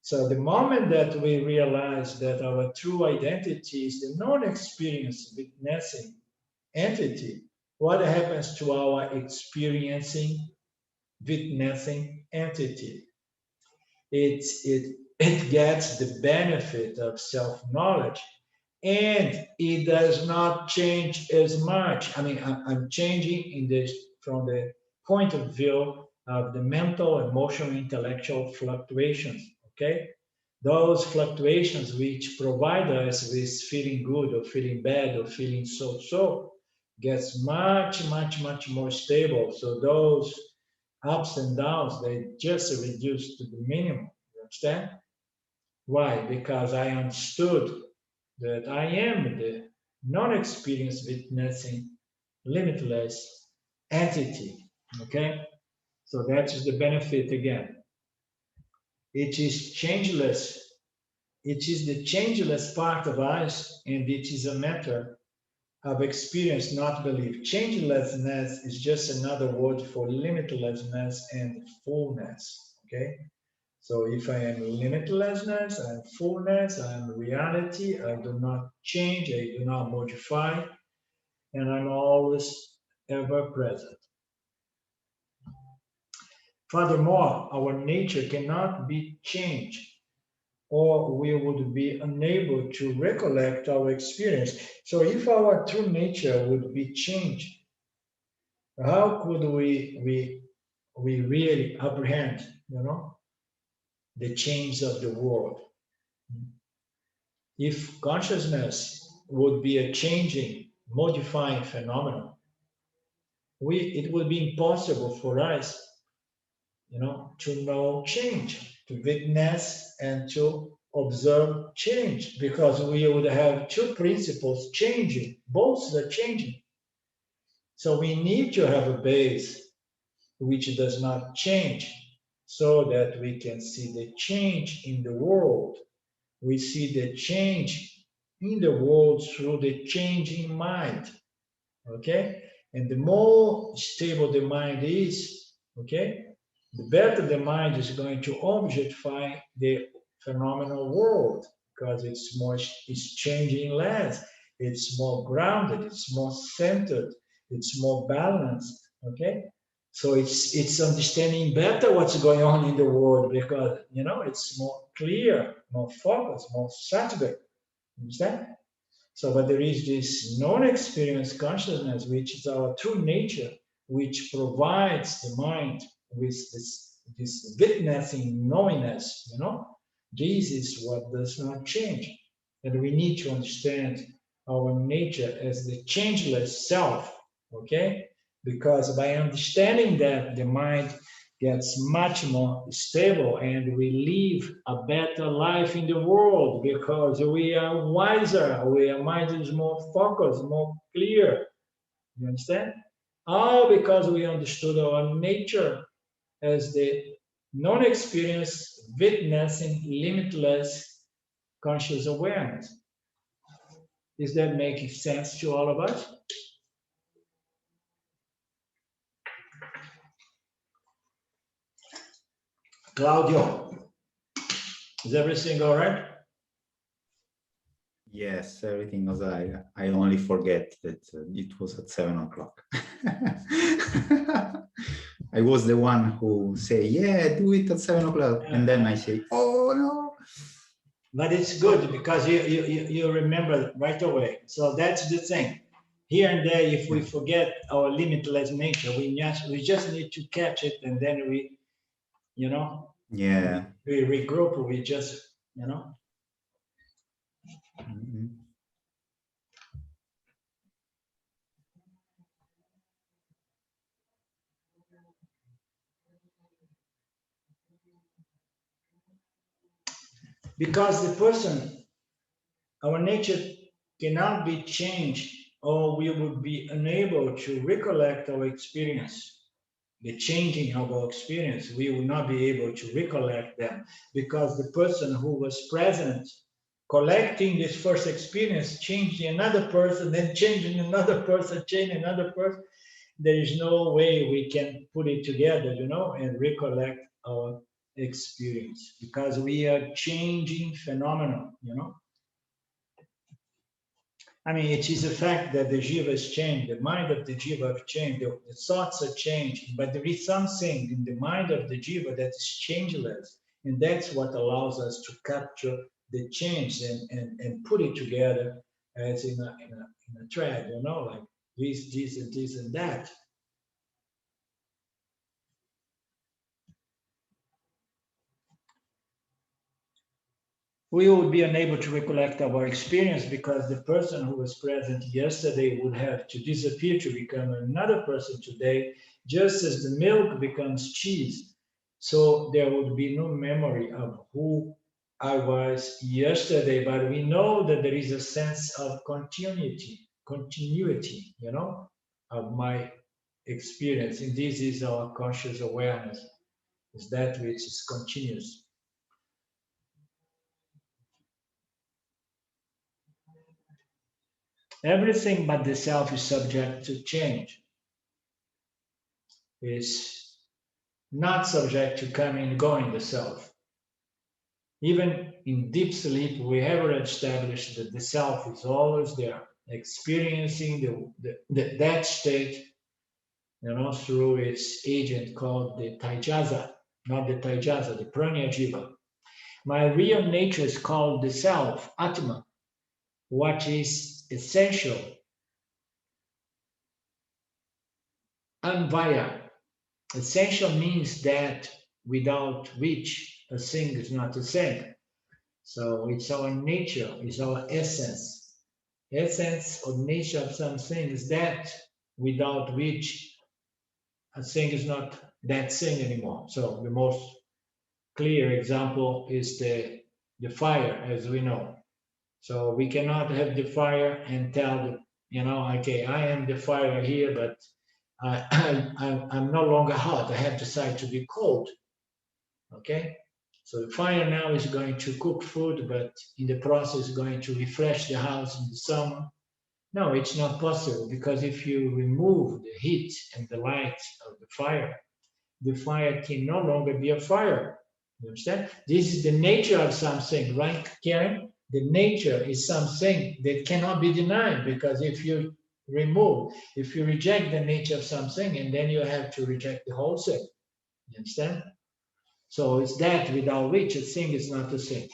So the moment that we realize that our true identity is the non-experienced witnessing entity, what happens to our experiencing witnessing entity? It gets the benefit of self-knowledge, and it does not change as much. I mean, I'm changing in this from the point of view of the mental, emotional, intellectual fluctuations. Okay, those fluctuations which provide us with feeling good or feeling bad or feeling so. gets much, much, much more stable. So those ups and downs, they just reduce to the minimum. You understand? Why? Because I understood that I am the non-experienced witnessing limitless entity. Okay? So that is the benefit again. It is changeless. It is the changeless part of us, and it is a matter of experience, not belief. Changelessness is just another word for limitlessness and fullness. Okay? So if I am limitlessness, I am fullness, I am reality, I do not change, I do not modify, and I'm always ever present. Furthermore, our nature cannot be changed, or we would be unable to recollect our experience. So if our true nature would be changed, how could we really apprehend, the change of the world? If consciousness would be a changing, modifying phenomenon, it would be impossible for us, to know change, to witness and to observe change, because we would have two principles changing, both are changing. So we need to have a base which does not change, so that we can see the change in the world. We see the change in the world through the changing mind. Okay? And the more stable the mind is, okay, the better the mind is going to objectify the phenomenal world, because it's changing less, it's more grounded, it's more centered, it's more balanced. Okay? So it's understanding better what's going on in the world, because it's more clear, more focused, more saturated. Understand? So, but there is this non-experienced consciousness, which is our true nature, which provides the mind with this witnessing knowingness. This is what does not change, and we need to understand our nature as the changeless self. Okay, because by understanding that, the mind gets much more stable, and we live a better life in the world, because we are wiser, our mind is more focused, more clear. You understand? All because we understood our nature as the non-experienced, witnessing, limitless conscious awareness. Is that making sense to all of us? Claudio, is everything all right? Yes, everything was I only forget that it was at 7 o'clock. I was the one who say, yeah, do it at 7 o'clock. And then I say, oh no. But it's good because you remember right away. So that's the thing. Here and there, if we forget our limitless nature, we just need to catch it, and then Yeah. we regroup. We just Mm-hmm. because the person, our nature cannot be changed, or we would be unable to recollect our experience. The changing of our experience, we will not be able to recollect them, because the person who was present collecting this first experience changing another person, then changing another person, changing another person. There is no way we can put it together, and recollect our experience, because we are changing phenomenon. I mean, it is a fact that the jiva has changed, the mind of the jiva have changed, the thoughts are changing, but there is something in the mind of the jiva that is changeless, and that's what allows us to capture the change and put it together as in a thread, like this and that. we would be unable to recollect our experience because the person who was present yesterday would have to disappear to become another person today, just as the milk becomes cheese. So there would be no memory of who I was yesterday, but we know that there is a sense of continuity, of my experience. And this is our conscious awareness, is that which is continuous. Everything but the self is subject to change, is not subject to coming and going the self. Even in deep sleep, we have established that the self is always there, experiencing that state, through its agent called the Taijasa, not the Taijasa, the Pranya Jiva. My real nature is called the self, Atma, what is essential, anvaya. Essential means that without which a thing is not a thing. So it's our nature, it's our essence. Essence or nature of something is that without which a thing is not that thing anymore. So the most clear example is the fire, as we know. So we cannot have the fire and tell okay, I am the fire here, but I'm no longer hot. I have decided to be cold. Okay, so the fire now is going to cook food, but in the process going to refresh the house in the summer. No, it's not possible, because if you remove the heat and the light of the fire can no longer be a fire. You understand? This is the nature of something, right, Karen? The nature is something that cannot be denied, because if you reject the nature of something, and then you have to reject the whole thing. You understand? So it's that without which a thing is not a thing.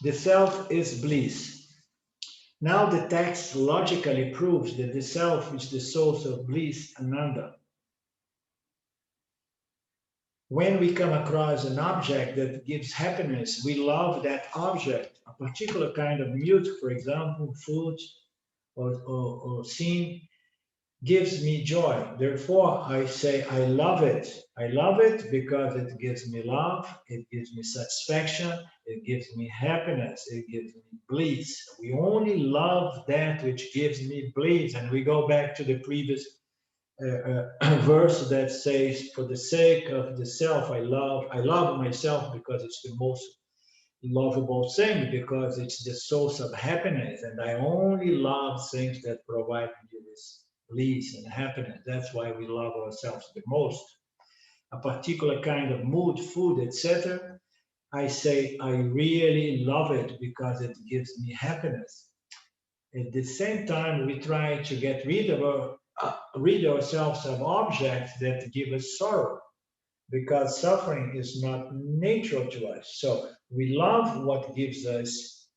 The self is bliss. Now the text logically proves that the self is the source of bliss, Ananda. When we come across an object that gives happiness, we love that object, a particular kind of music, for example, food or scene, gives me joy. Therefore, I say, I love it. I love it because it gives me love, it gives me satisfaction, it gives me happiness, it gives me bliss. We only love that which gives me bliss. And we go back to the previous verse that says, for the sake of the self, I love myself because it's the most lovable thing, because it's the source of happiness, and I only love things that provide me with bliss and happiness. That's why we love ourselves the most. A particular kind of mood, food, etc. I say I really love it because it gives me happiness. At the same time, we try to get rid ourselves of objects that give us sorrow, because suffering is not natural to us. So we love what gives us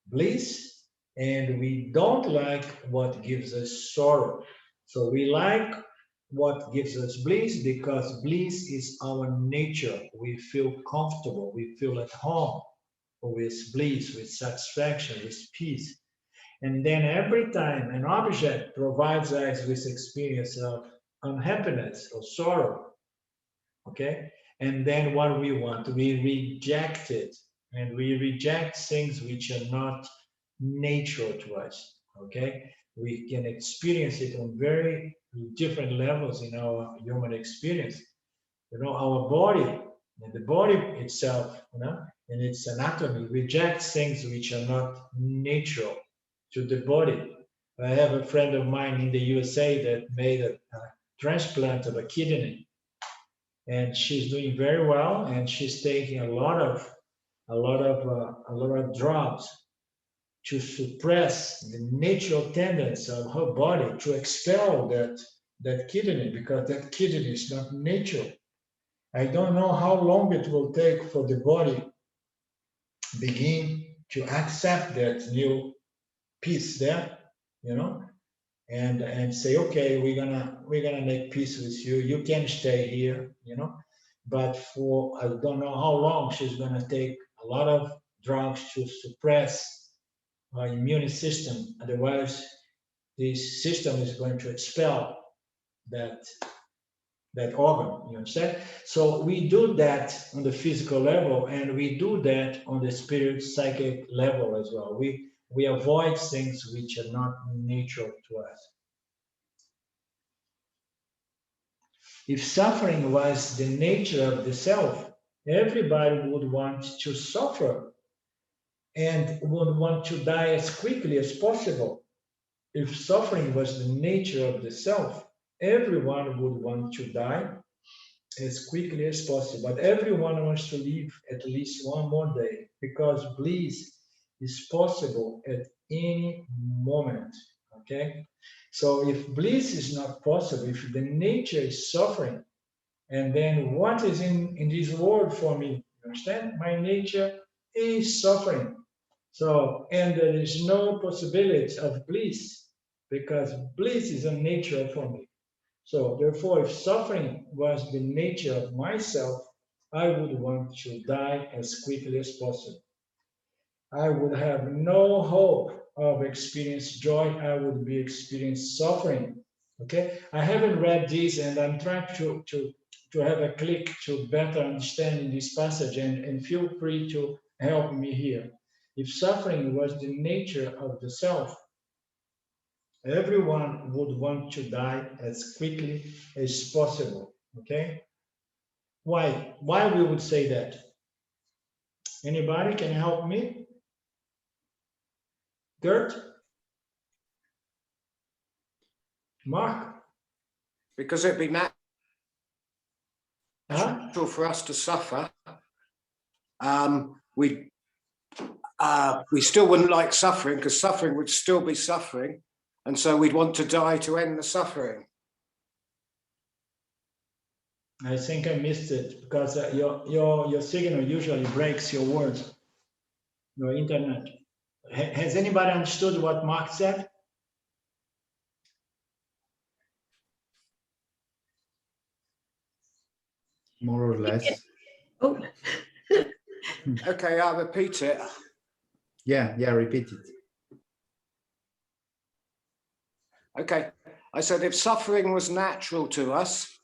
bliss, and we don't like what gives us sorrow. So we like what gives us bliss because bliss is our nature. We feel comfortable, we feel at home with bliss, with satisfaction, with peace. And then every time an object provides us with experience of unhappiness or sorrow, okay, and then what we want, we reject it, and we reject things which are not natural to us. Okay, we can experience it on very different levels in our human experience. Our body, and the body itself, in its anatomy, rejects things which are not natural to the body. I have a friend of mine in the USA that made a transplant of a kidney, and she's doing very well, and she's taking a lot of drugs to suppress the natural tendency of her body to expel that kidney, because that kidney is not natural. I don't know how long it will take for the body begin to accept that new piece there, and say, okay, we're gonna make peace with you. You can stay here, you know. But for I don't know how long she's gonna take a lot of drugs to suppress our immune system. Otherwise, this system is going to expel that that organ. You understand? So we do that on the physical level, and we do that on the spirit psychic level as well. We avoid things which are not natural to us. If suffering was the nature of the self, everybody would want to suffer and would want to die as quickly as possible. If suffering was the nature of the self, everyone would want to die as quickly as possible. But everyone wants to live at least one more day because bliss is possible at any moment. Okay? So if bliss is not possible, if the nature is suffering, and then what is in this world for me? You understand? My nature is suffering. So, and there is no possibility of bliss because bliss is a nature for me. So, therefore, if suffering was the nature of myself, I would want to die as quickly as possible. I would have no hope of experience joy. I would be experience suffering. Okay, I haven't read this, and I'm trying to have a click to better understand this passage, and feel free to help me here. If suffering was the nature of the self, everyone would want to die as quickly as possible. Okay, why? Why we would say that? Anybody can help me? Gert? Mark? Because it'd be natural Huh? for us to suffer. We still wouldn't like suffering because suffering would still be suffering, and so we'd want to die to end the suffering. I think I missed it because your signal usually breaks your words, your internet. Has anybody understood what Mark said? More or less. Oh, Okay, I'll repeat it. Yeah, repeat it. Okay, I said if suffering was natural to us,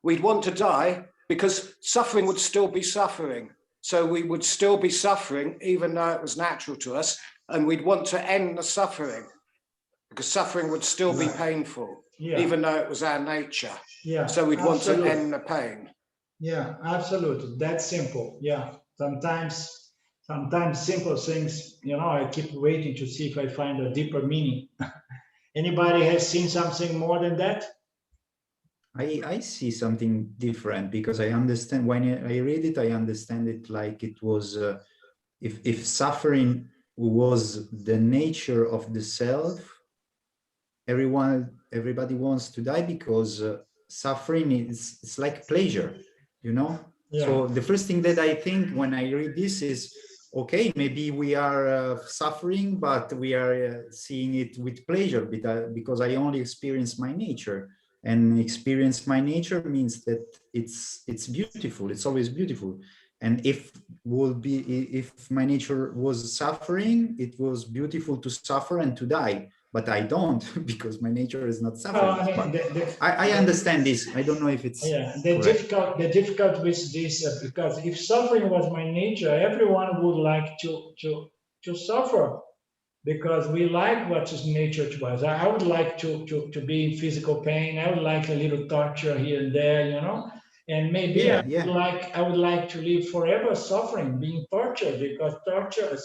we'd want to die because suffering would still be suffering. So we would still be suffering even though it was natural to us, and we'd want to end the suffering because suffering would still be painful, even though it was our nature. Yeah. So we'd want to absolutely. end the pain. Yeah, absolutely. That's simple. Yeah. Sometimes simple things, you know, I keep waiting to see if I find a deeper meaning. Anybody has seen something more than that? I see something different because I understand when I read it, I understand it like it was, if suffering was the nature of the self, everybody wants to die because suffering it's like pleasure, you know? Yeah. So the first thing that I think when I read this is, okay, maybe we are suffering, but we are seeing it with pleasure because I only experience my nature. And experience my nature means that it's beautiful. It's always beautiful. And if my nature was suffering, it was beautiful to suffer and to die. But I don't because my nature is not suffering. I mean, I understand this. I don't know if it's the difficult with this because if suffering was my nature, everyone would like to suffer. Because we like what is nature to us. I would like to be in physical pain. I would like a little torture here and there, you know. And maybe I would like to live forever suffering, being tortured, because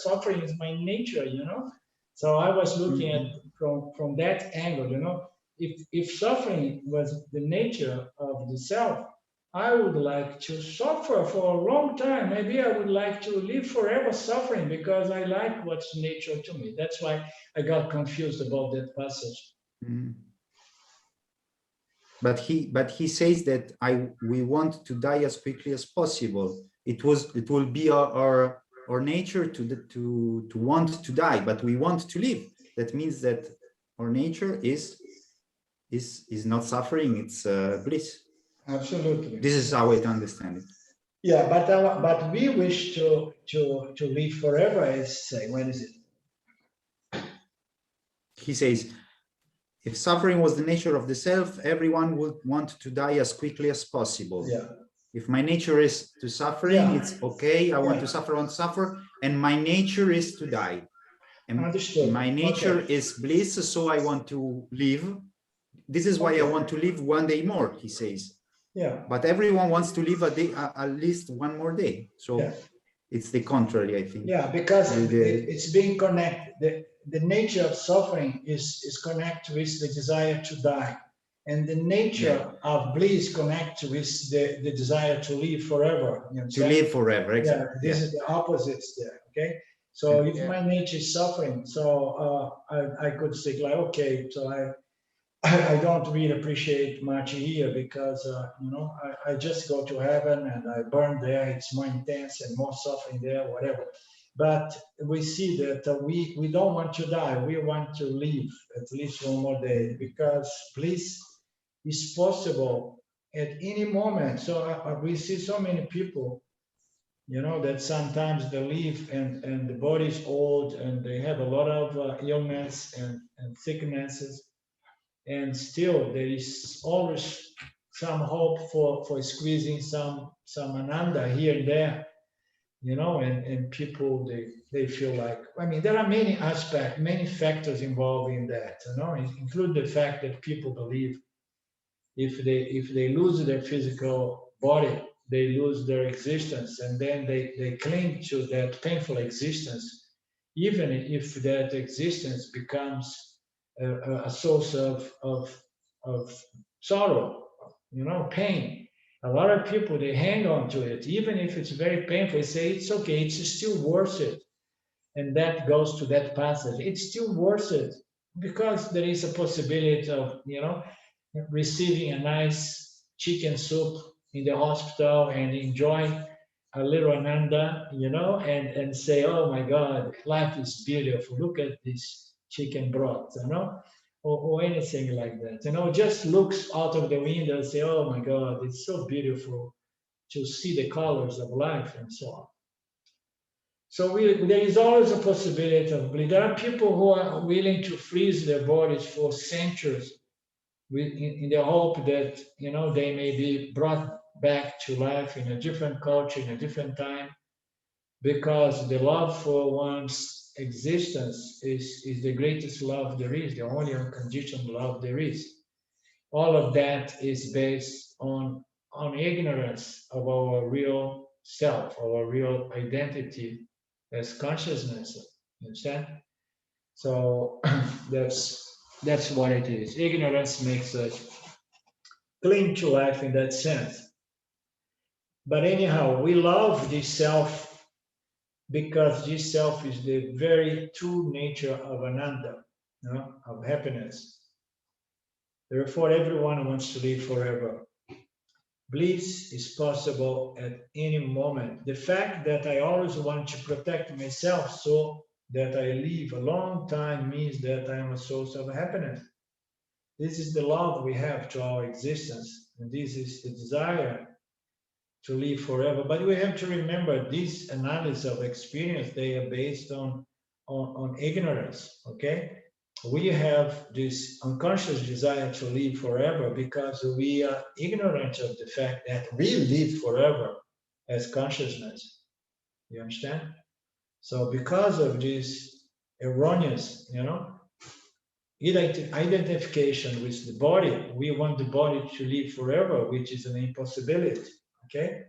suffering is my nature, you know. So I was looking at from that angle, you know. If suffering was the nature of the self, I would like to suffer for a long time. Maybe I would like to live forever suffering because I like what's nature to me. That's why I got confused about that passage. But he says that we want to die as quickly as possible. It will be our nature to want to die, but we want to live. That means that our nature is not suffering, it's bliss. Absolutely. This is how I understand it. Yeah, but we wish to live forever, as say, when is it? He says, if suffering was the nature of the self, everyone would want to die as quickly as possible. Yeah. If my nature is to suffering, it's okay. I want to suffer, I want to suffer, and my nature is to die. And Understood. my nature is bliss, so I want to live. This is why I want to live one day more, he says. Yeah. But everyone wants to live a day, at least one more day. So it's the contrary, I think. Yeah, because it's being connected. The nature of suffering is connected with the desire to die. And the nature of bliss connects with the desire to live forever. You know, to live forever, exactly. Yeah, this is the opposites there, okay? So if my nature is suffering, so I could say like, okay, so I don't really appreciate much here because, you know, I just go to heaven and I burn there. It's more intense and more suffering there, whatever. But we see that we don't want to die. We want to live at least one more day because bliss is possible at any moment. So we see so many people, you know, that sometimes they live and the body is old and they have a lot of illness and sicknesses. And still there is always some hope for squeezing some ananda here and there, you know, and people they feel like, I mean, there are many aspects, many factors involved in that, you know, include the fact that people believe if they lose their physical body, they lose their existence, and then they cling to that painful existence, even if that existence becomes a source of sorrow, you know, pain. A lot of people they hang on to it, even if it's very painful. They say it's okay, it's still worth it, and that goes to that passage. It's still worth it because there is a possibility of, you know, receiving a nice chicken soup in the hospital and enjoy a little ananda, you know, and say, oh my God, life is beautiful. Look at this chicken broth, you know, or anything like that. You know, just looks out of the window and say, oh my God, it's so beautiful to see the colors of life and so on. So there is always a possibility of bleed. There are people who are willing to freeze their bodies for centuries in the hope that, you know, they may be brought back to life in a different culture, in a different time, because the love for one's existence is the greatest love there is, the only unconditional love there is. All of that is based on ignorance of our real self, our real identity as consciousness. You understand? So that's what it is. Ignorance makes us cling to life in that sense. But anyhow, we love this self because this self is the very true nature of Ananda, you know, of happiness. Therefore, everyone wants to live forever. Bliss is possible at any moment. The fact that I always want to protect myself so that I live a long time means that I am a source of happiness. This is the love we have to our existence, and this is the desire to live forever. But we have to remember this analysis of experience, they are based on ignorance, okay? We have this unconscious desire to live forever because we are ignorant of the fact that we live forever as consciousness. You understand? So because of this erroneous, you know, identification with the body, we want the body to live forever, which is an impossibility, okay?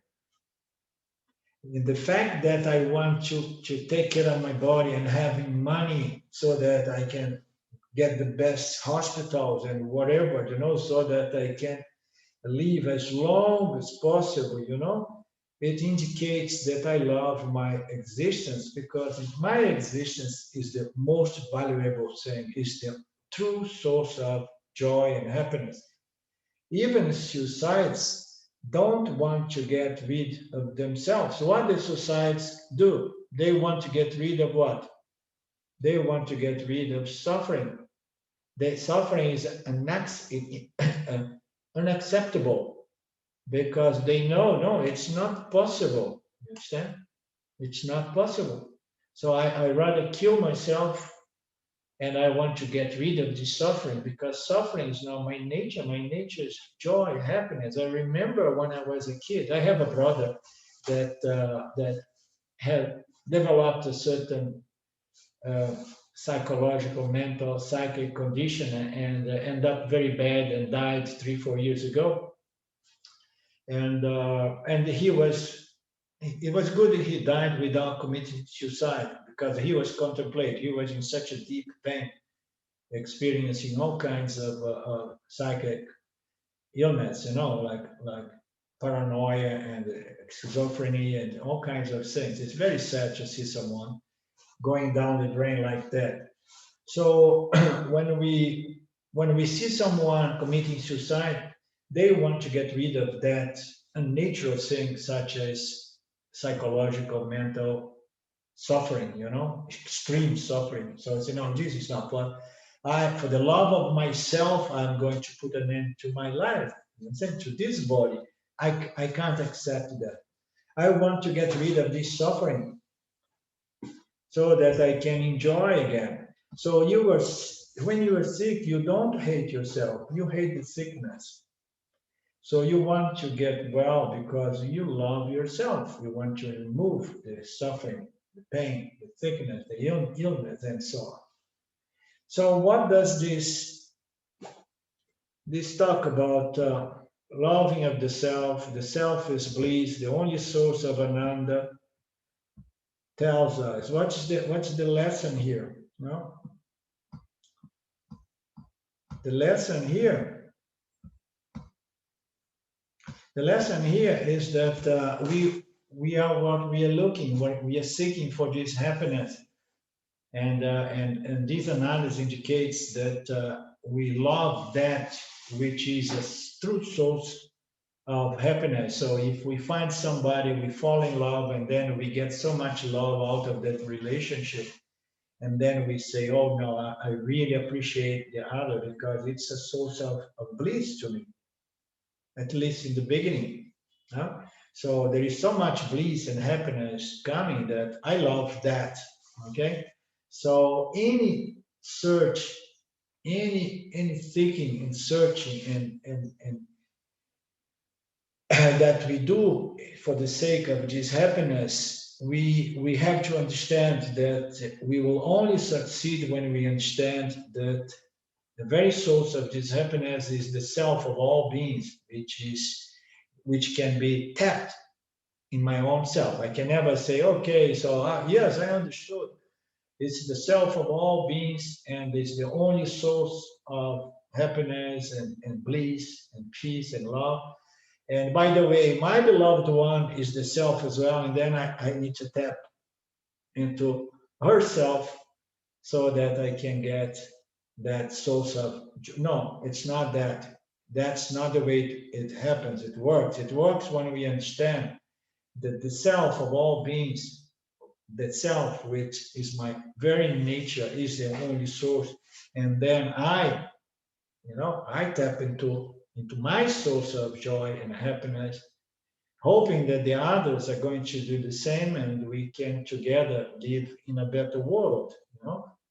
The fact that I want to take care of my body and having money so that I can get the best hospitals and whatever, you know, so that I can live as long as possible, you know, it indicates that I love my existence because my existence is the most valuable thing, is the true source of joy and happiness. Even suicides don't want to get rid of themselves. What the suicides do? They want to get rid of what? They want to get rid of suffering. the suffering is unacceptable, because they know, no, it's not possible. You understand? It's not possible. So I rather kill myself, and I want to get rid of this suffering, because suffering is not my nature. My nature is joy, happiness. I remember when I was a kid, I have a brother that had developed a certain psychological, mental, psychic condition, and ended up very bad and died 3-4 years ago. And he was, it was good that he died without committing suicide, because he was contemplating. He was in such a deep pain, experiencing all kinds of psychic illness, like paranoia and schizophrenia and all kinds of things. It's very sad to see someone going down the drain like that. So when we see someone committing suicide, they want to get rid of that unnatural thing, such as psychological, mental suffering, extreme suffering. So it's, this is not fun. For the love of myself, I'm going to put an end to my life, to this body. I can't accept that. I want to get rid of this suffering so that I can enjoy again. So when you are sick, you don't hate yourself, you hate the sickness. So you want to get well because you love yourself. You want to remove the suffering, the pain, the sickness, the illness, and so on. So what does this talk about? Loving of the self is bliss, the only source of Ananda, tells us. What's the lesson here? No? The lesson here is that we are what we are looking, what we are seeking for, this happiness, and this analysis indicates that we love that which is a true source of happiness. So if we find somebody, we fall in love, and then we get so much love out of that relationship, and then we say, oh no, I really appreciate the other because it's a source of bliss to me, at least in the beginning. Huh? So there is so much bliss and happiness coming that I love that. Okay, so any search, any seeking and searching and that we do for the sake of this happiness, we have to understand that we will only succeed when we understand that the very source of this happiness is the self of all beings, which can be tapped in my own self. I can never say, okay, so yes, I understood. It's the self of all beings, and it's the only source of happiness and bliss and peace and love. And by the way, my beloved one is the self as well. And then I need to tap into herself so that I can get that source of, no, it's not that. That's not the way it happens. It works. It works when we understand that the self of all beings, that self, which is my very nature, is the only source. And then I tap into my source of joy and happiness, hoping that the others are going to do the same, and we can together live in a better world,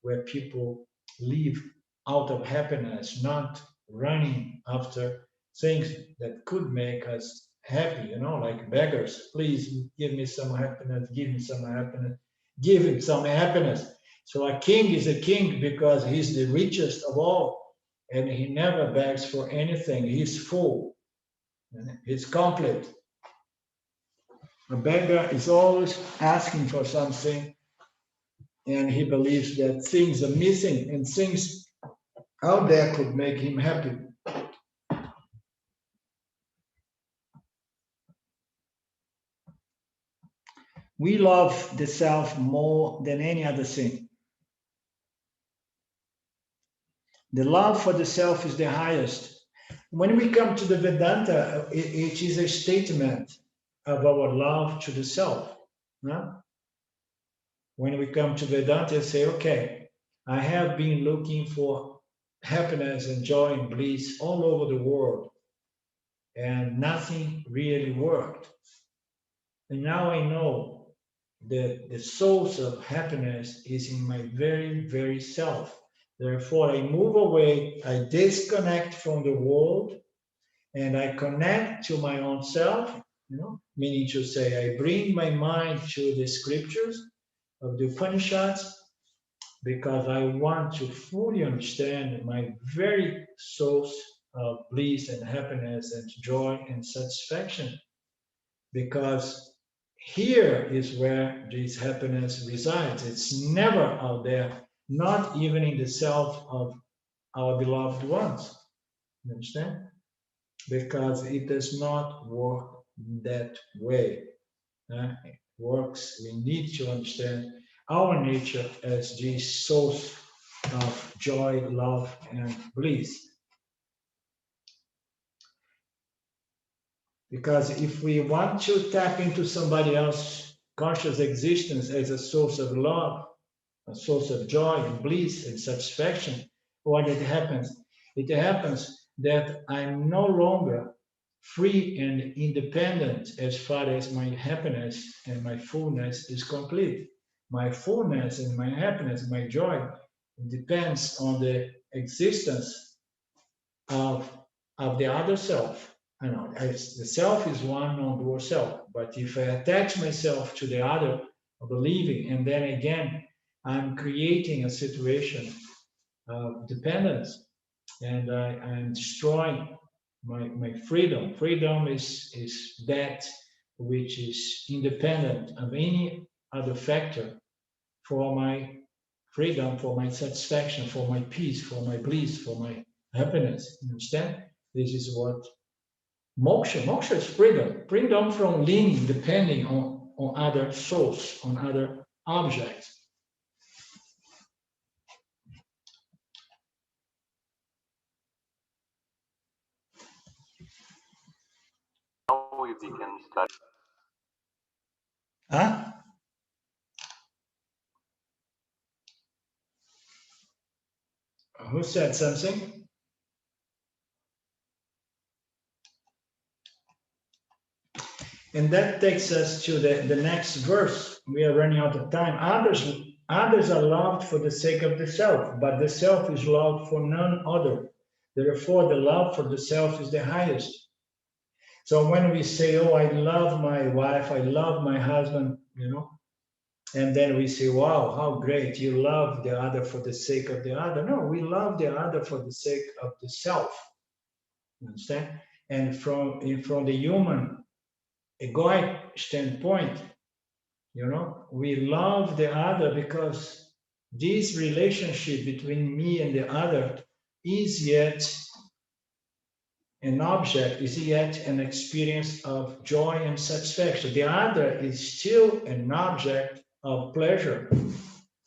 where people live out of happiness, not running after things that could make us happy, like beggars. Please give me some happiness, give me some happiness, give him some happiness. So a king is a king because he's the richest of all, and he never begs for anything. He's full, he's complete. A beggar is always asking for something, and he believes that things are missing and things out there could make him happy. We love the self more than any other thing. The love for the self is the highest. When we come to the Vedanta, it is a statement of our love to the self. No? When we come to Vedanta, say, okay, I have been looking for happiness and joy and bliss all over the world, and nothing really worked. And now I know that the source of happiness is in my very, very self. Therefore, I move away, I disconnect from the world, and I connect to my own self, meaning to say, I bring my mind to the scriptures of the Upanishads because I want to fully understand my very source of bliss and happiness and joy and satisfaction. Because here is where this happiness resides. It's never out there, not even in the self of our beloved ones. You understand? Because it does not work that way. It works, we need to understand our nature as the source of joy, love, and bliss. Because if we want to tap into somebody else's conscious existence as a source of love, a source of joy and bliss and satisfaction, what it happens? It happens that I'm no longer free and independent as far as my happiness and my fullness is complete. My fullness and my happiness, my joy, depends on the existence of the other self. I know the self is one non-dual self, but if I attach myself to the other, believing, and then again, I'm creating a situation of dependence, and I'm destroying my freedom. Freedom is that which is independent of any other factor for my freedom, for my satisfaction, for my peace, for my bliss, for my happiness. You understand? This is what moksha is freedom from leaning, depending on other souls, on other objects. If we can start. Huh? Who said something? And that takes us to the next verse. We are running out of time. Others are loved for the sake of the self, but the self is loved for none other. Therefore, the love for the self is the highest. So when we say, oh, I love my wife, I love my husband, and then we say, wow, how great, you love the other for the sake of the other. No, we love the other for the sake of the self. You understand? And from the human egoic standpoint, we love the other because this relationship between me and the other is yet an object, is yet an experience of joy and satisfaction. The other is still an object of pleasure.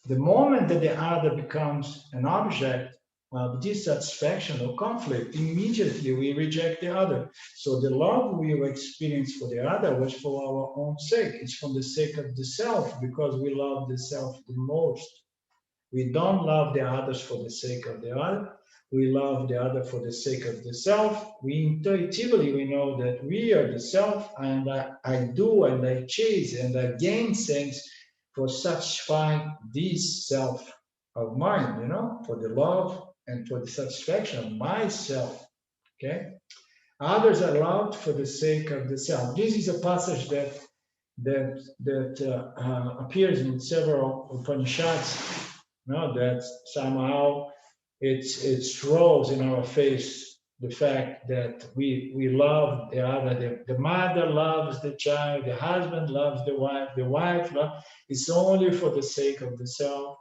The moment that the other becomes an object of dissatisfaction or conflict, immediately we reject the other. So the love we experience for the other was for our own sake. It's for the sake of the self, because we love the self the most. We don't love the others for the sake of the other. We love the other for the sake of the self. We intuitively, we know that we are the self, and I do and I chase and I gain things for satisfying this self of mine, for the love and for the satisfaction of myself. Okay? Others are loved for the sake of the self. This is a passage that appears in several Upanishads. That somehow it throws in our face the fact that we love the other. The mother loves the child, the husband loves the wife loves. It's only for the sake of the self,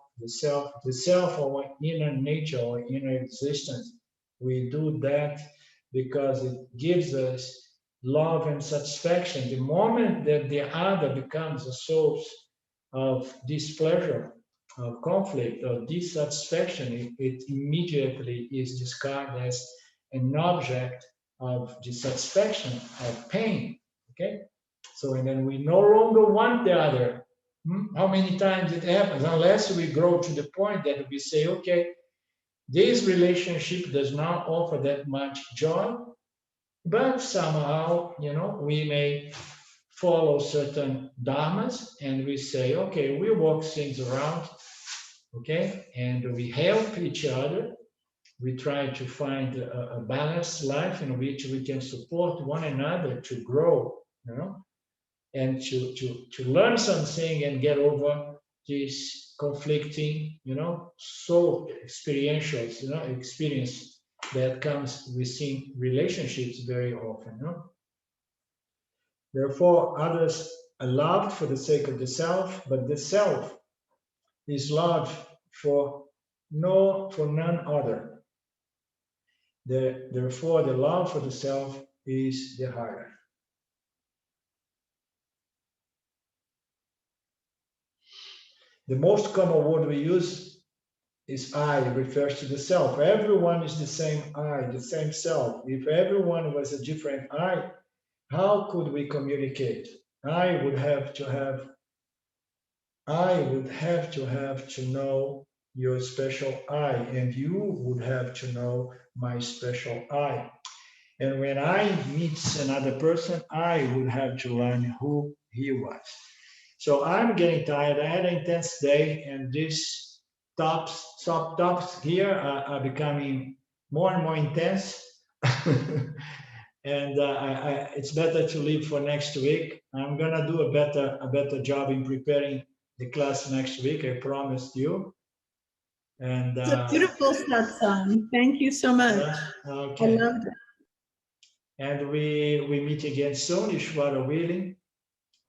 our inner nature, our inner existence. We do that because it gives us love and satisfaction. The moment that the other becomes a source of displeasure, of conflict, or dissatisfaction, it immediately is discarded as an object of dissatisfaction, of pain. Okay? So, and then we no longer want the other. How many times it happens? Unless we grow to the point that we say, okay, This relationship does not offer that much joy, but somehow, we may follow certain dharmas and we say, okay, we walk things around, okay, and we help each other. We try to find a balanced life in which we can support one another to grow, and to learn something and get over this conflicting, so experientials, experience that comes within relationships very often. Therefore, others are loved for the sake of the self, but the self is loved for none other. Therefore, the love for the self is the higher. The most common word we use is I, refers to the self. Everyone is the same I, the same self. If everyone was a different I, how could we communicate? I would have to know your special I, and you would have to know my special I. And when I meet another person, I would have to learn who he was. So I'm getting tired. I had an intense day, and these tops here are becoming more and more intense. And it's better to leave for next week. I'm gonna do a better job in preparing the class next week. I promised you. And it's a beautiful satsang. Thank you so much. okay. I loved it. And we meet again soon, Ishwara willing.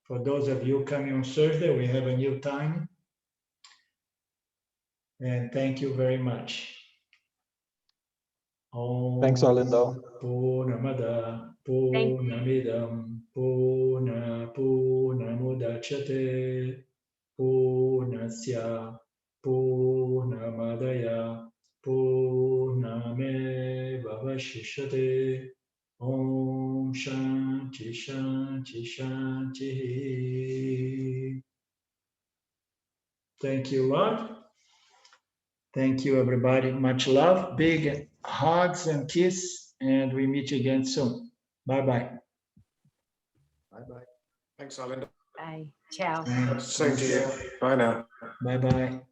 For those of you coming on Thursday, we have a new time. And thank you very much. Thanks, Alindo. Purnamada Purnamidam Purnamudachyate Purnasya Purnamadaya Purnamevavashishyate. Om Shanti Shanti Shanti. Thank you, Lord. Thank you, everybody. Much love. Big hugs and kiss, and we meet again soon. Bye-bye. Bye-bye. Thanks, Alinda. Bye. Ciao. Same to you. Bye now. Bye-bye.